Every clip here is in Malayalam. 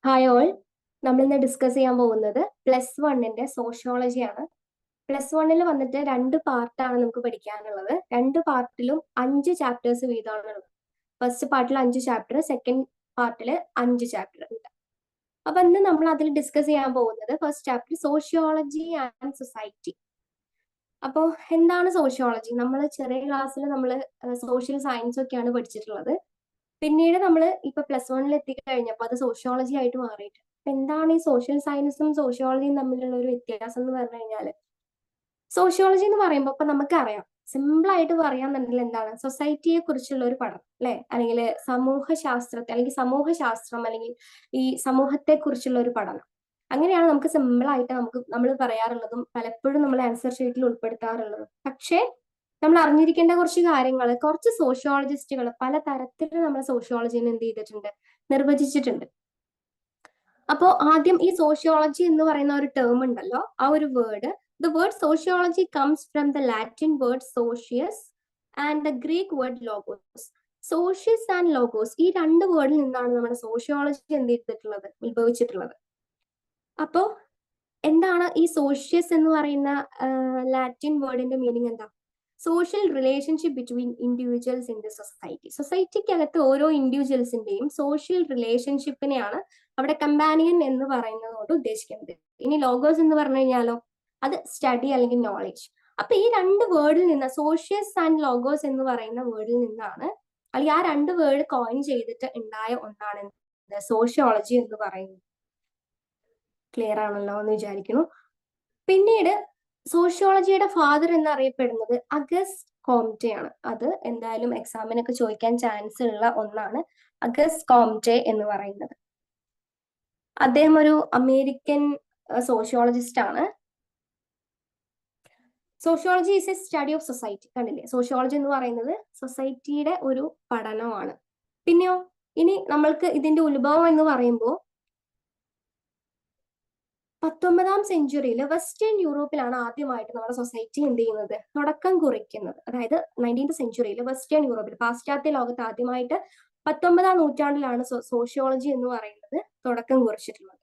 Hi all. നമ്മൾ ഇന്ന് ഡിസ്കസ് ചെയ്യാൻ പോകുന്നത് +1 സോഷ്യോളജിയാണ്. +1 വന്നിട്ട് 2 പാർട്ടാണ് നമുക്ക് പഠിക്കാനുള്ളത്. 2 പാർട്ടിലും 5 ചാപ്റ്റേഴ്സ് വീതമാണുള്ളത്. ഫസ്റ്റ് പാർട്ടിൽ 5 ചാപ്റ്റർ, സെക്കൻഡ് പാർട്ടിൽ 5 ചാപ്റ്റർ ഉണ്ട്. അപ്പൊ ഇന്ന് നമ്മൾ അതിൽ ഡിസ്കസ് ചെയ്യാൻ പോകുന്നത് first chapter sociology and society. അപ്പോൾ എന്താണ് സോഷ്യോളജി? നമ്മൾ ചെറിയ ക്ലാസ്സിൽ നമ്മൾ സോഷ്യൽ സയൻസ് ഒക്കെയാണ് പഠിച്ചിട്ടുള്ളത്. പിന്നീട് നമ്മൾ ഇപ്പൊ +1 എത്തിക്കഴിഞ്ഞപ്പോൾ അത് സോഷ്യോളജി ആയിട്ട് മാറിയിട്ട്. അപ്പൊ എന്താണ് ഈ സോഷ്യൽ സയൻസും സോഷ്യോളജിയും തമ്മിലുള്ള ഒരു വ്യത്യാസം എന്ന് പറഞ്ഞു കഴിഞ്ഞാൽ, സോഷ്യോളജി എന്ന് പറയുമ്പോൾ ഇപ്പൊ നമുക്കറിയാം, സിമ്പിൾ ആയിട്ട് പറയാന്നുണ്ടെങ്കിൽ എന്താണ് സൊസൈറ്റിയെ കുറിച്ചുള്ള ഒരു പഠനം, അല്ലെ? അല്ലെങ്കിൽ സമൂഹശാസ്ത്രത്തെ അല്ലെങ്കിൽ സമൂഹശാസ്ത്രം അല്ലെങ്കിൽ ഈ സമൂഹത്തെ കുറിച്ചുള്ള ഒരു പഠനം. അങ്ങനെയാണ് നമുക്ക് സിമ്പിൾ ആയിട്ട് നമ്മൾ പറയാറുള്ളതും പലപ്പോഴും നമ്മൾ ആൻസർ ഷീറ്റിൽ ഉൾപ്പെടുത്താറുള്ളതും. പക്ഷേ നമ്മൾ അറിഞ്ഞിരിക്കേണ്ട കുറച്ച് കാര്യങ്ങൾ, കുറച്ച് സോഷ്യോളജിസ്റ്റുകൾ പല തരത്തിൽ നമ്മൾ സോഷ്യോളജിനെ എന്ത് ചെയ്തിട്ടുണ്ട്, നിർവചിച്ചിട്ടുണ്ട്. അപ്പോൾ ആദ്യം ഈ സോഷ്യോളജി എന്ന് പറയുന്ന ഒരു ടേം ഉണ്ടല്ലോ, ആ ഒരു word, the word sociology comes from the Latin word socius and the Greek word logos. Socius and logos, ഈ 2 വേർഡിൽ നിന്നാണ് നമ്മുടെ സോഷ്യോളജി എന്ത് ചെയ്തിട്ടുള്ളത്, ഉത്ഭവിച്ചിട്ടുള്ളത്. അപ്പോ എന്താണ് ഈ സോഷ്യസ് എന്ന് പറയുന്ന ലാറ്റിൻ വേർഡിന്റെ മീനിങ് എന്താ? Social relationship between individuals in the society. സൊസൈറ്റിക്കകത്ത് ഓരോ ഇൻഡിവിജ്വൽസിന്റെയും സോഷ്യൽ റിലേഷൻഷിപ്പിനെയാണ് അവിടെ കമ്പാനിയൻ എന്ന് പറയുന്നത് കൊണ്ട് ഉദ്ദേശിക്കുന്നത്. ഇനി ലോഗോസ് എന്ന് പറഞ്ഞു കഴിഞ്ഞാലോ, അത് സ്റ്റഡി അല്ലെങ്കിൽ നോളജ്. അപ്പൊ ഈ 2 വേർഡിൽ നിന്ന്, സോഷ്യസ് ആൻഡ് ലോഗോസ് എന്ന് പറയുന്ന വേർഡിൽ നിന്നാണ്, അല്ലെങ്കിൽ ആ 2 വേർഡ് കോയിൻ ചെയ്തിട്ട് ഉണ്ടായ ഒന്നാണ് സോഷ്യോളജി എന്ന് പറയുന്നത്. ക്ലിയർ ആണല്ലോ എന്ന് വിചാരിക്കുന്നു. പിന്നീട് സോഷ്യോളജിയുടെ ഫാദർ എന്നറിയപ്പെടുന്നത് അഗസ്റ്റ് കോംറ്റെ ആണ്. അത് എന്തായാലും എക്സാമിനൊക്കെ ചോദിക്കാൻ ചാൻസ് ഉള്ള ഒന്നാണ്, അഗസ്റ്റ് കോംറ്റെ എന്ന് പറയുന്നത്. അദ്ദേഹം ഒരു അമേരിക്കൻ സോഷ്യോളജിസ്റ്റ് ആണ്. Sociology is A study of society. കണ്ടില്ലേ, സോഷ്യോളജി എന്ന് പറയുന്നത് സൊസൈറ്റിയുടെ ഒരു പഠനമാണ്. പിന്നെയോ, ഇനി നമ്മൾക്ക് ഇതിന്റെ ഉത്ഭവം എന്ന് പറയുമ്പോൾ 19ാം സെഞ്ചുറിയിൽ വെസ്റ്റേൺ യൂറോപ്പിലാണ് ആദ്യമായിട്ട് നമ്മുടെ സൊസൈറ്റി എന്ത് ചെയ്യുന്നത്, തുടക്കം കുറിക്കുന്നത്. അതായത് 19th സെഞ്ചുറിയിൽ വെസ്റ്റേൺ യൂറോപ്പിൽ, പാശ്ചാത്യ ലോകത്ത് ആദ്യമായിട്ട് 19ാം നൂറ്റാണ്ടിലാണ് സോഷ്യോളജി എന്ന് പറയുന്നത് തുടക്കം കുറിച്ചിട്ടുള്ളത്.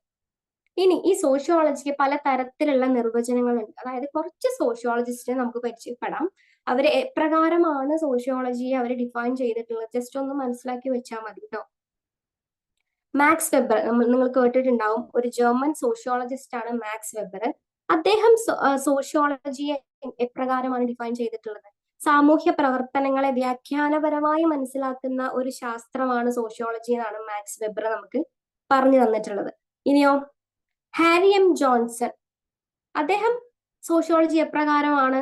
ഇനി ഈ സോഷ്യോളജിക്ക് പല തരത്തിലുള്ള നിർവചനങ്ങളുണ്ട്. അതായത് കുറച്ച് സോഷ്യോളജിസ്റ്റിനെ നമുക്ക് പരിചയപ്പെടാം. അവര് എപ്രകാരമാണ് സോഷ്യോളജിയെ അവർ ഡിഫൈൻ ചെയ്തിട്ടുള്ളത്, ജസ്റ്റ് ഒന്ന് മനസ്സിലാക്കി വെച്ചാൽ മതി കേട്ടോ. മാക്സ് വെബർ, നിങ്ങൾ കേട്ടിട്ടുണ്ടാവും, ഒരു ജർമ്മൻ സോഷ്യോളജിസ്റ്റ് ആണ് മാക്സ് വെബർ. അദ്ദേഹം സോഷ്യോളജിയെ എപ്രകാരമാണ് ഡിഫൈൻ ചെയ്തിട്ടുള്ളത്? സാമൂഹ്യ പ്രവർത്തനങ്ങളെ വ്യാഖ്യാനപരമായി മനസ്സിലാക്കുന്ന ഒരു ശാസ്ത്രമാണ് സോഷ്യോളജി എന്നാണ് മാക്സ് വെബർ നമുക്ക് പറഞ്ഞു തന്നിട്ടുള്ളത്. ഇനിയോ, ഹാരി എം ജോൺസൺ, അദ്ദേഹം സോഷ്യോളജി എപ്രകാരമാണ്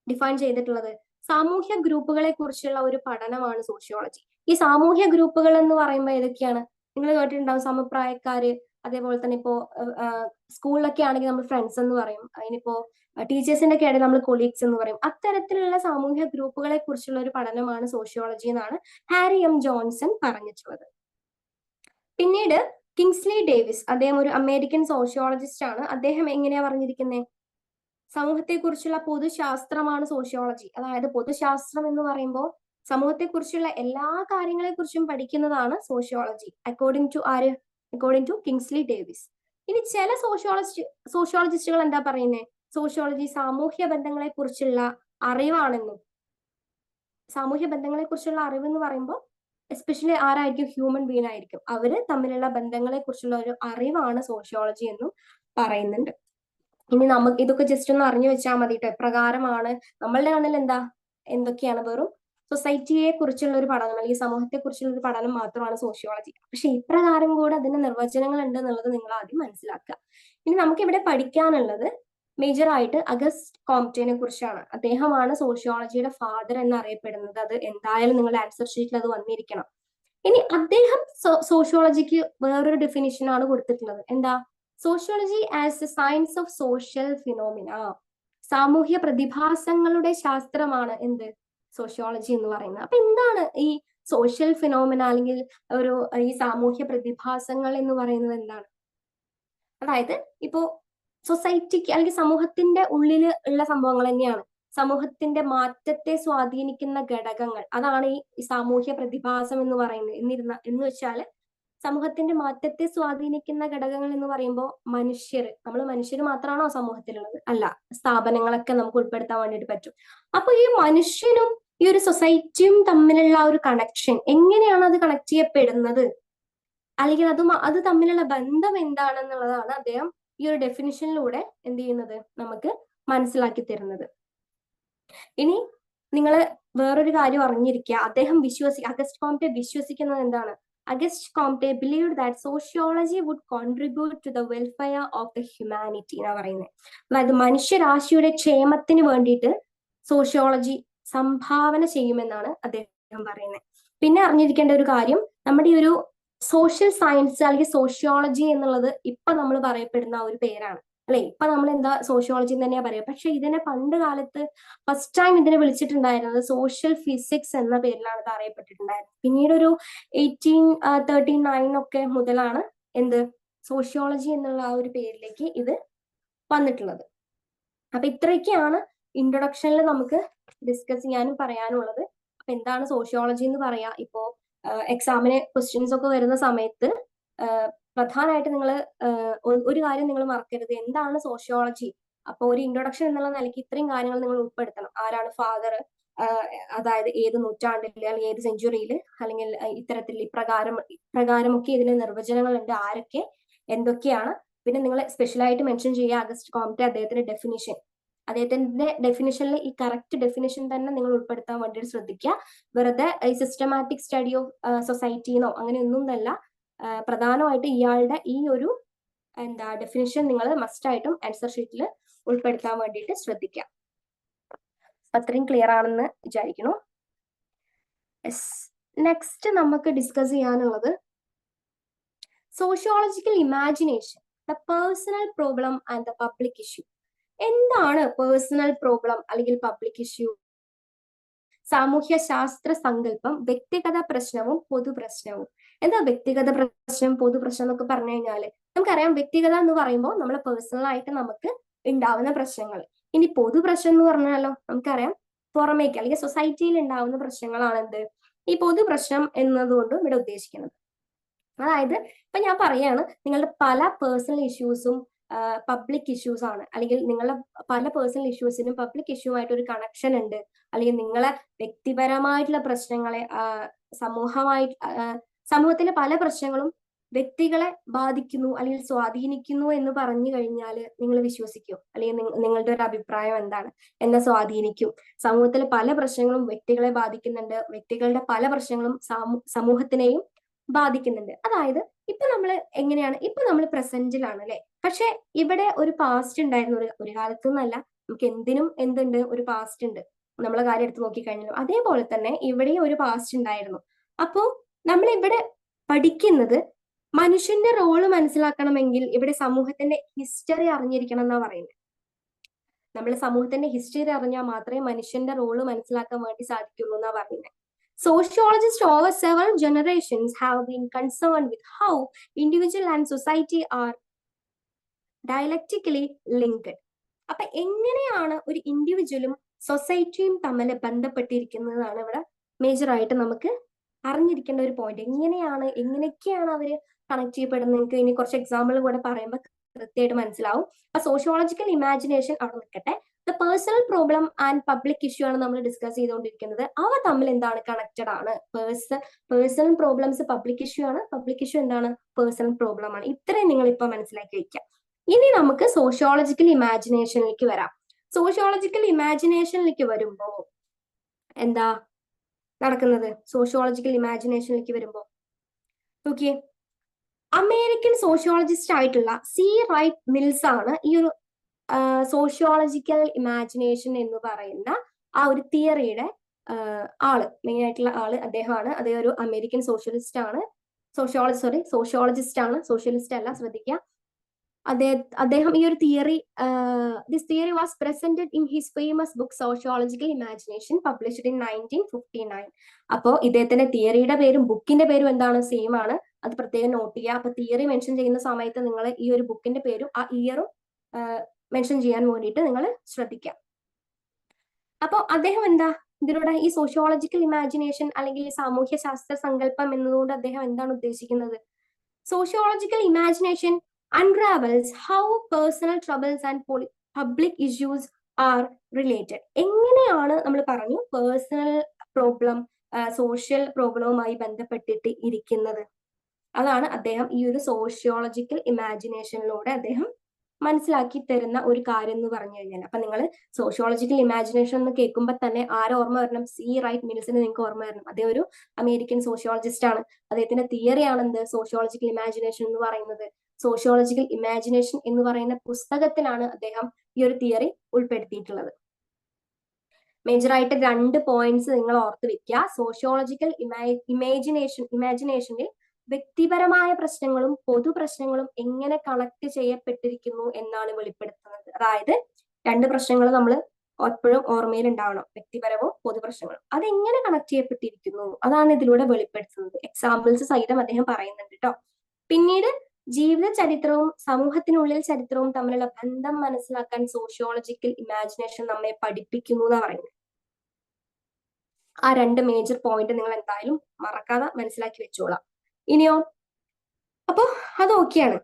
ഡിഫൈൻ ചെയ്തിട്ടുള്ളത്? സാമൂഹ്യ ഗ്രൂപ്പുകളെ കുറിച്ചുള്ള ഒരു പഠനമാണ് സോഷ്യോളജി. ഈ സാമൂഹ്യ ഗ്രൂപ്പുകൾ എന്ന് പറയുമ്പോൾ ഏതൊക്കെയാണ്? നിങ്ങൾ കേട്ടിട്ടുണ്ടാവും, സമപ്രായക്കാര്, അതേപോലെ തന്നെ ഇപ്പോ സ്കൂളിലൊക്കെ ആണെങ്കിൽ നമ്മൾ ഫ്രണ്ട്സ് എന്ന് പറയും, അതിനിപ്പോ ടീച്ചേഴ്സിന്റെ ഒക്കെ ആണെങ്കിൽ നമ്മൾ കൊളീഗ്സ് എന്ന് പറയും. അത്തരത്തിലുള്ള സാമൂഹ്യ ഗ്രൂപ്പുകളെ കുറിച്ചുള്ള ഒരു പഠനമാണ് സോഷ്യോളജി എന്നാണ് ഹാരി എം ജോൺസൺ പറഞ്ഞിട്ടുള്ളത്. പിന്നീട് കിങ്സ്ലി ഡേവിസ്, അദ്ദേഹം ഒരു അമേരിക്കൻ സോഷ്യോളജിസ്റ്റ് ആണ്. അദ്ദേഹം എങ്ങനെയാ പറഞ്ഞിരിക്കുന്നത്? സമൂഹത്തെ കുറിച്ചുള്ള പൊതുശാസ്ത്രമാണ് സോഷ്യോളജി. അതായത് പൊതുശാസ്ത്രം എന്ന് പറയുമ്പോൾ സമൂഹത്തെക്കുറിച്ചുള്ള എല്ലാ കാര്യങ്ങളെ കുറിച്ചും പഠിക്കുന്നതാണ് sociology, according to Kingsley Davis. ഇനി ചില സോഷ്യോളജിസ്റ്റുകൾ എന്താ പറയുന്നത്? സോഷ്യോളജി സാമൂഹ്യ ബന്ധങ്ങളെ കുറിച്ചുള്ള അറിവാണെന്നും. സാമൂഹ്യ ബന്ധങ്ങളെ കുറിച്ചുള്ള അറിവ് എന്ന് പറയുമ്പോൾ എസ്പെഷ്യലി ആരായിരിക്കും? ഹ്യൂമൻ ബീങ് ആയിരിക്കും. അവര് തമ്മിലുള്ള ബന്ധങ്ങളെ കുറിച്ചുള്ള ഒരു അറിവാണ് സോഷ്യോളജി എന്നും പറയുന്നുണ്ട്. ഇനി നമുക്ക് ഇതൊക്കെ ജസ്റ്റ് ഒന്ന് അറിഞ്ഞു വെച്ചാൽ മതി കേട്ടോ. എപ്രകാരമാണ് നമ്മളുടെ കണ്ണിൽ എന്താ, എന്തൊക്കെയാണ്? വെറും സൊസൈറ്റിയെ കുറിച്ചുള്ള ഒരു പഠനം അല്ലെങ്കിൽ സമൂഹത്തെ കുറിച്ചുള്ള ഒരു പഠനം മാത്രമാണ് സോഷ്യോളജി. പക്ഷെ ഇപ്രകാരം കൂടെ അതിന് നിർവചനങ്ങൾ ഉണ്ട് എന്നുള്ളത് നിങ്ങൾ ആദ്യം മനസ്സിലാക്കുക. ഇനി നമുക്ക് ഇവിടെ പഠിക്കാനുള്ളത് മേജർ ആയിട്ട് അഗസ്റ്റ് കോംറ്റെ കുറിച്ചാണ്. അദ്ദേഹമാണ് സോഷ്യോളജിയുടെ ഫാദർ എന്നറിയപ്പെടുന്നത്. അത് എന്തായാലും നിങ്ങളുടെ ആൻസർ ഷീറ്റിൽ അത് വന്നിരിക്കണം. ഇനി അദ്ദേഹം സോഷ്യോളജിക്ക് വേറൊരു ഡെഫിനിഷൻ ആണ് കൊടുത്തിട്ടുള്ളത്. എന്താ? Sociology as A science of social phenomena. സാമൂഹ്യ പ്രതിഭാസങ്ങളുടെ ശാസ്ത്രമാണ് എന്ത്? സോഷ്യോളജി എന്ന് പറയുന്നത്. അപ്പൊ എന്താണ് ഈ സോഷ്യൽ ഫിനോമിന അല്ലെങ്കിൽ ഈ സാമൂഹ്യ പ്രതിഭാസങ്ങൾ എന്ന് പറയുന്നത് എന്താണ്? അതായത് ഇപ്പോ സൊസൈറ്റിക്ക് അല്ലെങ്കിൽ സമൂഹത്തിന്റെ ഉള്ളിൽ ഉള്ള സംഭവങ്ങൾ തന്നെയാണ്. സമൂഹത്തിന്റെ മാറ്റത്തെ സ്വാധീനിക്കുന്ന ഘടകങ്ങൾ, അതാണ് ഈ സാമൂഹ്യ പ്രതിഭാസം എന്ന് പറയുന്നത്. എന്ന് വെച്ചാല് സമൂഹത്തിന്റെ മാറ്റത്തെ സ്വാധീനിക്കുന്ന ഘടകങ്ങൾ എന്ന് പറയുമ്പോൾ നമ്മൾ മനുഷ്യർ മാത്രമാണോ സമൂഹത്തിലുള്ളത്? അല്ല, സ്ഥാപനങ്ങളൊക്കെ നമുക്ക് ഉൾപ്പെടുത്താൻ വേണ്ടിയിട്ട് പറ്റും. അപ്പൊ ഈ മനുഷ്യനും ഈ ഒരു സൊസൈറ്റിയും തമ്മിലുള്ള ഒരു കണക്ഷൻ എങ്ങനെയാണ് അത് കണക്ട് ചെയ്യപ്പെടുന്നത്, അല്ലെങ്കിൽ അത് തമ്മിലുള്ള ബന്ധം എന്താണെന്നുള്ളതാണ് അദ്ദേഹം ഈ ഒരു ഡെഫിനിഷനിലൂടെ എന്ത് ചെയ്യുന്നത്, നമുക്ക് മനസ്സിലാക്കി തരുന്നത്. ഇനി നിങ്ങൾ വേറൊരു കാര്യം അറിഞ്ഞിരിക്കുക, അഗസ്റ്റ് കോംറ്റെ വിശ്വസിക്കുന്നത് എന്താണ്? August Comte believed that sociology would contribute to the welfare of the humanity എന്നാ പറയുന്നത്. അതായത് മനുഷ്യരാശിയുടെ ക്ഷേമത്തിന് വേണ്ടിയിട്ട് സോഷ്യോളജി സംഭാവന ചെയ്യുമെന്നാണ് അദ്ദേഹം പറയുന്നത്. പിന്നെ അറിഞ്ഞിരിക്കേണ്ട ഒരു കാര്യം, നമ്മുടെ ഈ ഒരു സോഷ്യൽ സയൻസ് അല്ലെങ്കിൽ സോഷ്യോളജി എന്നുള്ളത് ഇപ്പൊ നമ്മൾ പറയപ്പെടുന്ന ഒരു പേരാണ് അല്ലെ. ഇപ്പൊ നമ്മൾ എന്താ സോഷ്യോളജി എന്ന് തന്നെയാ പറയുക. പക്ഷെ ഇതിനെ പണ്ട് കാലത്ത് ഫസ്റ്റ് ടൈം ഇതിനെ വിളിച്ചിട്ടുണ്ടായിരുന്നത് സോഷ്യൽ ഫിസിക്സ് എന്ന പേരിലാണ് ഇത് അറിയപ്പെട്ടിട്ടുണ്ടായിരുന്നത്. പിന്നീട് ഒരു 1839 ഒക്കെ മുതലാണ് എന്ത് സോഷ്യോളജി എന്നുള്ള ആ ഒരു പേരിലേക്ക് ഇത് വന്നിട്ടുള്ളത്. അപ്പൊ ഇത്രയൊക്കെയാണ് ഇൻട്രൊഡക്ഷനിൽ നമുക്ക് ഡിസ്കസ് ചെയ്യാനും പറയാനുള്ളത്. അപ്പൊ എന്താണ് സോഷ്യോളജി എന്ന് പറയാ, ഇപ്പോ എക്സാമിന് ക്വസ്റ്റ്യൻസ് ഒക്കെ വരുന്ന സമയത്ത് പ്രധാനമായിട്ട് നിങ്ങൾ ഒരു കാര്യം നിങ്ങൾ മറക്കരുത്, എന്താണ് സോഷ്യോളജി. അപ്പൊ ഒരു ഇൻട്രൊഡക്ഷൻ എന്നുള്ള നിലയ്ക്ക് ഇത്രയും കാര്യങ്ങൾ നിങ്ങൾ ഉൾപ്പെടുത്തണം. ആരാണ് ഫാദർ, അതായത് ഏത് നൂറ്റാണ്ടിൽ അല്ലെങ്കിൽ ഏത് സെഞ്ചുറിയിൽ, അല്ലെങ്കിൽ ഇത്തരത്തിൽ ഇപ്രകാരമൊക്കെ ഇതിന് നിർവചനങ്ങളുണ്ട്, ആരൊക്കെ എന്തൊക്കെയാണ്. പിന്നെ നിങ്ങൾ സ്പെഷ്യലായിട്ട് മെൻഷൻ ചെയ്യുക അഗസ്റ്റ് കോംറ്റെ അദ്ദേഹത്തിന്റെ ഡെഫിനിഷനിൽ ഈ കറക്റ്റ് ഡെഫിനിഷൻ തന്നെ നിങ്ങൾ ഉൾപ്പെടുത്താൻ വേണ്ടിയിട്ട് ശ്രദ്ധിക്കുക. വെറുതെ ഈ സിസ്റ്റമാറ്റിക് സ്റ്റഡി ഓഫ് സൊസൈറ്റിന്നോ അങ്ങനെയൊന്നും അല്ല. പ്രധാനമായിട്ട് ഇയാളുടെ ഈ ഒരു ഡെഫിനിഷൻ നിങ്ങൾ മസ്റ്റ് ആയിട്ടും ആൻസർ ഷീറ്റിൽ ഉൾപ്പെടുത്താൻ വേണ്ടിയിട്ട് ശ്രദ്ധിക്കുക. അത്രയും ക്ലിയർ ആണെന്ന് വിചാരിക്കുന്നു. നെക്സ്റ്റ് നമുക്ക് ഡിസ്കസ് ചെയ്യാനുള്ളത് sociological imagination, the personal problem and the public issue. എന്താണ് പേഴ്സണൽ പ്രോബ്ലം അല്ലെങ്കിൽ പബ്ലിക് ഇഷ്യൂ? സാമൂഹ്യ ശാസ്ത്ര സങ്കല്പം വ്യക്തിഗത പ്രശ്നവും പൊതുപ്രശ്നവും. എന്താ വ്യക്തിഗത പ്രശ്നം പൊതുപ്രശ്നം എന്നൊക്കെ പറഞ്ഞു കഴിഞ്ഞാല് നമുക്കറിയാം, വ്യക്തിഗത എന്ന് പറയുമ്പോൾ നമ്മളെ പേഴ്സണൽ ആയിട്ട് നമുക്ക് ഉണ്ടാവുന്ന പ്രശ്നങ്ങൾ. ഇനി പൊതുപ്രശ്നം എന്ന് പറഞ്ഞാലോ നമുക്കറിയാം പുറമേക്ക് അല്ലെങ്കിൽ സൊസൈറ്റിയിൽ ഉണ്ടാവുന്ന പ്രശ്നങ്ങളാണ് എന്ത് ഈ പൊതുപ്രശ്നം എന്നതുകൊണ്ട് ഇവിടെ ഉദ്ദേശിക്കുന്നത്. അതായത് ഇപ്പൊ ഞാൻ പറയാണ്, നിങ്ങളുടെ പല പേഴ്സണൽ ഇഷ്യൂസും പബ്ലിക് ഇഷ്യൂസ് ആണ്, അല്ലെങ്കിൽ നിങ്ങളുടെ പല പേഴ്സണൽ ഇഷ്യൂസിനും പബ്ലിക് ഇഷ്യൂ ആയിട്ട് ഒരു കണക്ഷൻ ഉണ്ട്, അല്ലെങ്കിൽ നിങ്ങളെ വ്യക്തിപരമായിട്ടുള്ള പ്രശ്നങ്ങളെ സമൂഹത്തിലെ പല പ്രശ്നങ്ങളും വ്യക്തികളെ ബാധിക്കുന്നു അല്ലെങ്കിൽ സ്വാധീനിക്കുന്നു എന്ന് പറഞ്ഞു കഴിഞ്ഞാൽ നിങ്ങൾ വിശ്വസിക്കും, അല്ലെങ്കിൽ നിങ്ങളുടെ ഒരു അഭിപ്രായം എന്താണ്? എന്നെ സ്വാധീനിക്കും. സമൂഹത്തിലെ പല പ്രശ്നങ്ങളും വ്യക്തികളെ ബാധിക്കുന്നുണ്ട്, വ്യക്തികളുടെ പല പ്രശ്നങ്ങളും സമൂഹത്തിനെയും ബാധിക്കുന്നുണ്ട്. അതായത് ഇപ്പൊ നമ്മൾ എങ്ങനെയാണ്, ഇപ്പൊ നമ്മൾ പ്രസന്റിലാണ് അല്ലെ, പക്ഷെ ഇവിടെ ഒരു പാസ്റ്റ് ഉണ്ടായിരുന്നു. ഒരു കാലത്ത് നിന്നല്ല, നമുക്ക് എന്തിനും എന്തുണ്ട്, ഒരു പാസ്റ്റ് ഉണ്ട്. നമ്മളെ കാര്യം എടുത്ത് നോക്കിക്കഴിഞ്ഞാലും അതേപോലെ തന്നെ ഇവിടെ ഒരു പാസ്റ്റ് ഉണ്ടായിരുന്നു. അപ്പോ നമ്മൾ ഇവിടെ പഠിക്കുന്നത് മനുഷ്യന്റെ റോള് മനസ്സിലാക്കണമെങ്കിൽ ഇവിടെ സമൂഹത്തിന്റെ ഹിസ്റ്ററി അറിഞ്ഞിരിക്കണം എന്നാ പറയുന്നത്. നമ്മൾ സമൂഹത്തിന്റെ ഹിസ്റ്ററി അറിഞ്ഞാൽ മാത്രമേ മനുഷ്യന്റെ റോള് മനസ്സിലാക്കാൻ വേണ്ടി സാധിക്കുള്ളൂ എന്നാ പറയുന്നത്. Sociologists over several generations have been concerned with how individual and society are dialectically linked. അപ്പൊ എങ്ങനെയാണ് ഒരു ഇൻഡിവിജ്വലും സൊസൈറ്റിയും തമ്മിൽ ബന്ധപ്പെട്ടിരിക്കുന്നതാണ് ഇവിടെ മേജർ ആയിട്ട് നമുക്ക് അറിഞ്ഞിരിക്കേണ്ട ഒരു പോയിന്റ്. എങ്ങനെയൊക്കെയാണ് അവര് കണക്ട് ചെയ്യപ്പെടുന്നത്? നിങ്ങൾക്ക് ഇനി കുറച്ച് എക്സാമ്പിൾ കൂടെ പറയുമ്പോൾ കൃത്യമായിട്ട് മനസ്സിലാവും. അപ്പൊ സോഷ്യോളജിക്കൽ ഇമാജിനേഷൻ അവിടെ നിൽക്കട്ടെ. The personal problem and public issue ആണ് നമ്മൾ ഡിസ്കസ് ചെയ്തുകൊണ്ടിരിക്കുന്നത്. അവ തമ്മിൽ എന്താണ് കണക്റ്റഡ് ആണ്? പേഴ്സണൽ പ്രോബ്ലംസ് പബ്ലിക് ഇഷ്യൂ ആണ്, പബ്ലിക് ഇഷ്യൂ എന്താണ് പേഴ്സണൽ പ്രോബ്ലം ആണ്. ഇത്രയും നിങ്ങൾ ഇപ്പൊ മനസ്സിലാക്കി വയ്ക്കാം. ഇനി നമുക്ക് സോഷ്യോളജിക്കൽ ഇമാജിനേഷനിലേക്ക് വരാം. സോഷ്യോളജിക്കൽ ഇമാജിനേഷനിലേക്ക് വരുമ്പോ എന്താ നടക്കുന്നത്? സോഷ്യോളജിക്കൽ ഇമാജിനേഷനിലേക്ക് വരുമ്പോ നോക്കിയേ, അമേരിക്കൻ സോഷ്യോളജിസ്റ്റ് ആയിട്ടുള്ള സി റൈറ്റ് മിൽസ് ആണ് ഈ ഒരു സോഷ്യോളജിക്കൽ ഇമാജിനേഷൻ എന്ന് പറയുന്ന ആ ഒരു തിയറിയുടെ മെയിൻ ആയിട്ടുള്ള അദ്ദേഹമാണ്. അദ്ദേഹം ഒരു അമേരിക്കൻ സോഷ്യലിസ്റ്റ് ആണ്, സോഷ്യോളജിസ്റ്റ് ആണ്, സോഷ്യലിസ്റ്റ് അല്ല, ശ്രദ്ധിക്കുക. അദ്ദേഹം ഈ ഒരു this theory was presented in his famous book sociological imagination published in 1959. അപ്പോ ഇദ്ദേഹത്തിന്റെ തിയറിയുടെ പേരും ബുക്കിന്റെ പേരും എന്താണ്? സെയിം ആണ്. അത് പ്രത്യേകം നോട്ട് ചെയ്യുക. അപ്പൊ തിയറി മെൻഷൻ ചെയ്യുന്ന സമയത്ത് നിങ്ങൾ ഈ ഒരു ബുക്കിന്റെ പേരും ആ ഇയറും മെൻഷൻ ചെയ്യാൻ വേണ്ടിയിട്ട് നിങ്ങൾ ശ്രദ്ധിക്കാം. അപ്പൊ അദ്ദേഹം എന്താ ഇതിലൂടെ ഈ സോഷ്യോളജിക്കൽ ഇമാജിനേഷൻ അല്ലെങ്കിൽ സാമൂഹ്യ ശാസ്ത്ര സങ്കല്പം എന്നതുകൊണ്ട് അദ്ദേഹം എന്താണ് ഉദ്ദേശിക്കുന്നത്? Sociological imagination unravels how personal troubles and public issues are related. എങ്ങനെയാണ് നമ്മൾ പറഞ്ഞു പേഴ്സണൽ പ്രോബ്ലം സോഷ്യൽ പ്രോബ്ലവുമായി ബന്ധപ്പെട്ടിട്ട് ഇരിക്കുന്നത്? അതാണ് അദ്ദേഹം ഈ ഒരു സോഷ്യോളജിക്കൽ ഇമാജിനേഷനിലൂടെ അദ്ദേഹം മനസ്സിലാക്കി തരുന്ന ഒരു കാര്യം എന്ന് പറഞ്ഞു കഴിഞ്ഞാൽ. അപ്പൊ നിങ്ങൾ സോഷ്യോളജിക്കൽ ഇമാജിനേഷൻ എന്ന് കേൾക്കുമ്പോൾ തന്നെ ആരെ ഓർമ്മ വരണം? സി റൈറ്റ് മിൽസിന് നിങ്ങൾക്ക് ഓർമ്മ വരണം. അദ്ദേഹം ഒരു അമേരിക്കൻ സോഷ്യോളജിസ്റ്റ് ആണ്. അദ്ദേഹത്തിന്റെ തിയറിയാണ് എന്ത്? സോഷ്യോളജിക്കൽ ഇമാജിനേഷൻ എന്ന് പറയുന്നത്. സോഷ്യോളജിക്കൽ ഇമാജിനേഷൻ എന്ന് പറയുന്ന പുസ്തകത്തിലാണ് അദ്ദേഹം ഈ ഒരു തിയറി ഉൾപ്പെടുത്തിയിട്ടുള്ളത്. മേജറായിട്ട് 2 പോയിന്റ്സ് നിങ്ങൾ ഓർത്ത് വെക്കുക. സോഷ്യോളജിക്കൽ ഇമാജിനേഷനിൽ വ്യക്തിപരമായ പ്രശ്നങ്ങളും പൊതു പ്രശ്നങ്ങളും എങ്ങനെ കണക്ട് ചെയ്യപ്പെട്ടിരിക്കുന്നു എന്നാണ് വെളിപ്പെടുത്തുന്നത്. അതായത് 2 പ്രശ്നങ്ങൾ നമ്മൾ എപ്പോഴും ഓർമ്മയിൽ ഉണ്ടാവണം, വ്യക്തിപരവും പൊതു പ്രശ്നങ്ങളും. അതെങ്ങനെ കണക്ട് ചെയ്യപ്പെട്ടിരിക്കുന്നു അതാണ് ഇതിലൂടെ വെളിപ്പെടുത്തുന്നത്. എക്സാമ്പിൾസ് സഹിതം അദ്ദേഹം പറയുന്നുണ്ട് കേട്ടോ. പിന്നീട് ജീവിത ചരിത്രവും സമൂഹത്തിനുള്ളിൽ ചരിത്രവും തമ്മിലുള്ള ബന്ധം മനസ്സിലാക്കാൻ സോഷ്യോളജിക്കൽ ഇമാജിനേഷൻ നമ്മെ പഠിപ്പിക്കുന്നു എന്നാ പറയുന്നത്. ആ 2 മേജർ പോയിന്റ് നിങ്ങൾ എന്തായാലും മറക്കാതെ മനസ്സിലാക്കി വെച്ചോളാം. ഇനിയോ, അപ്പൊ അത് ഓക്കെയാണ്.